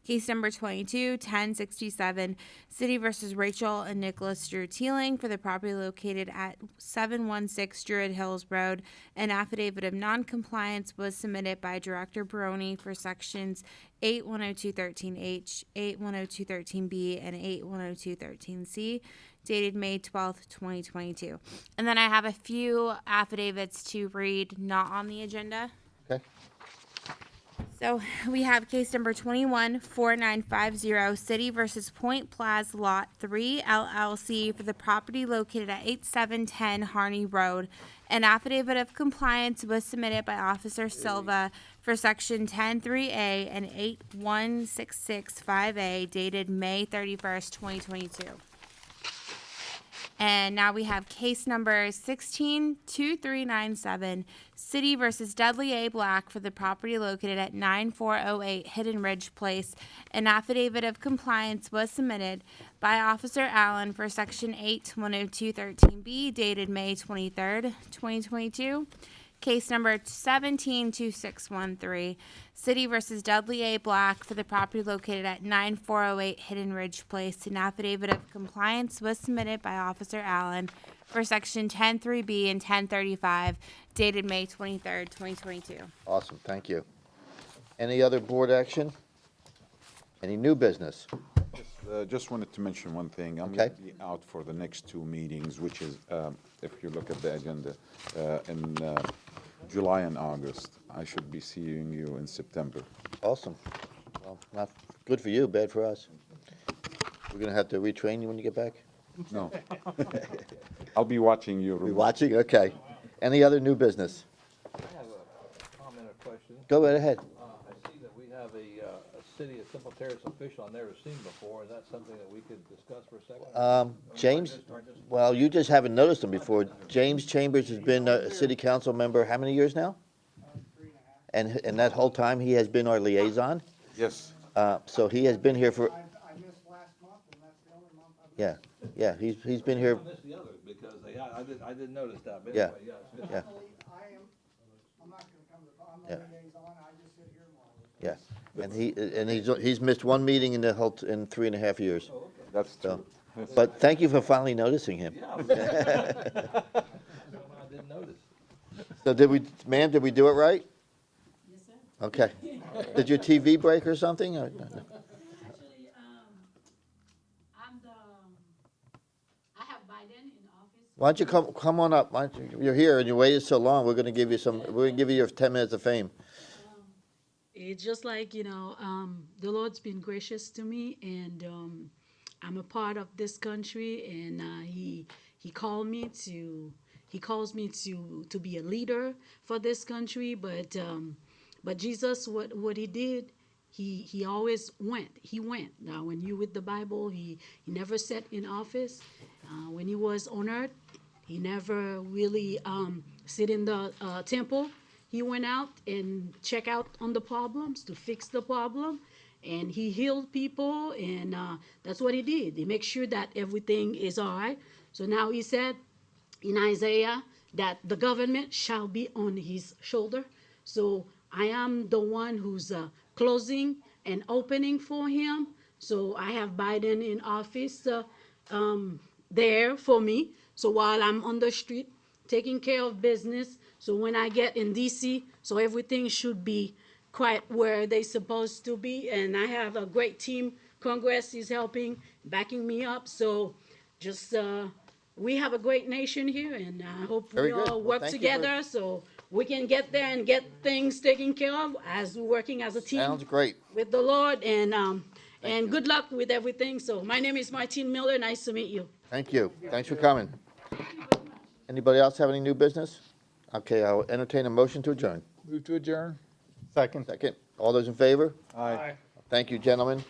Case number 221067, City versus Rachel and Nicholas Drew Teeling for the property located at 716 Druid Hills Road. An affidavit of non-compliance was submitted by Director Baroni for Sections 810213H, 810213B, and 810213C, dated May 12th, 2022. And then I have a few affidavits to read not on the agenda. Okay. So we have case number 214950, City versus Point Plaza Lot 3 LLC for the property located at 8710 Harney Road. An affidavit of compliance was submitted by Officer Silva for Section 103A and 81665A dated May 31st, 2022. And now we have case number 162397, City versus Dudley A. Black for the property located at 9408 Hidden Ridge Place. An affidavit of compliance was submitted by Officer Allen for Section 810213B dated May 23rd, 2022. Case number 172613, City versus Dudley A. Black for the property located at 9408 Hidden Ridge Place. An affidavit of compliance was submitted by Officer Allen for Section 103B and 1035, dated May 23rd, 2022. Awesome, thank you. Any other board action? Any new business? Just wanted to mention one thing. I'm Okay. going to be out for the next two meetings, which is, if you look at the agenda, in July and August. I should be seeing you in September. Awesome. Well, not good for you, bad for us. We're gonna have to retrain you when you get back? No. I'll be watching you. Be watching, okay. Any other new business? I have a comment or question. Go right ahead. I see that we have a city, a Simple Terrace official I've never seen before. Is that something that we could discuss for a second? James, well, you just haven't noticed him before. James Chambers has been a city council member how many years now? 3.5. And that whole time, he has been our liaison? Yes. So he has been here for, I missed last month, and that's the only month I've yeah, he's been here, I missed the others because, I didn't notice that, but Yeah. anyway, yeah. It's good. yeah, I'm not gonna come to, I'm Yeah. the liaison, I just sit here and watch. yeah. And he's missed one meeting in the whole, in 3.5 years. That's So, true. but thank you for finally noticing him. I didn't notice. So did we do it right? Yes, sir. Okay. Did your TV break or something? Or- Actually, I have Biden in office. Why don't you come on up? Why don't you, you're here and you waited so long. We're gonna give you your 10 minutes of fame. It's just like, the Lord's been gracious to me, and I'm a part of this country, and he calls me to be a leader for this country, but Jesus, what he did, he always went. He went. Now, when you with the Bible, he never sat in office. When he was on earth, he never really sit in the temple. He went out and check out on the problems to fix the problem, and he healed people, and that's what he did. He make sure that everything is all right. So now he said in Isaiah that the government shall be on his shoulder. So I am the one who's closing and opening for him. So I have Biden in office there for me. So while I'm on the street taking care of business, so when I get in DC, so everything should be quite where they supposed to be. And I have a great team Congress is helping, backing me up. So just, we have a great nation here, and I hope Very we good. all Well, work thank you for- together so we can get there and get things taken care of as we're working as a team. Sounds great. With the Lord, and good luck with everything. So my name is Martine Miller. Nice to meet you. Thank you. Thanks for coming. Anybody else have any new business? Okay, I'll entertain a motion to adjourn. Move to adjourn? Second. Second. All those in favor? Aye. Thank you, gentlemen.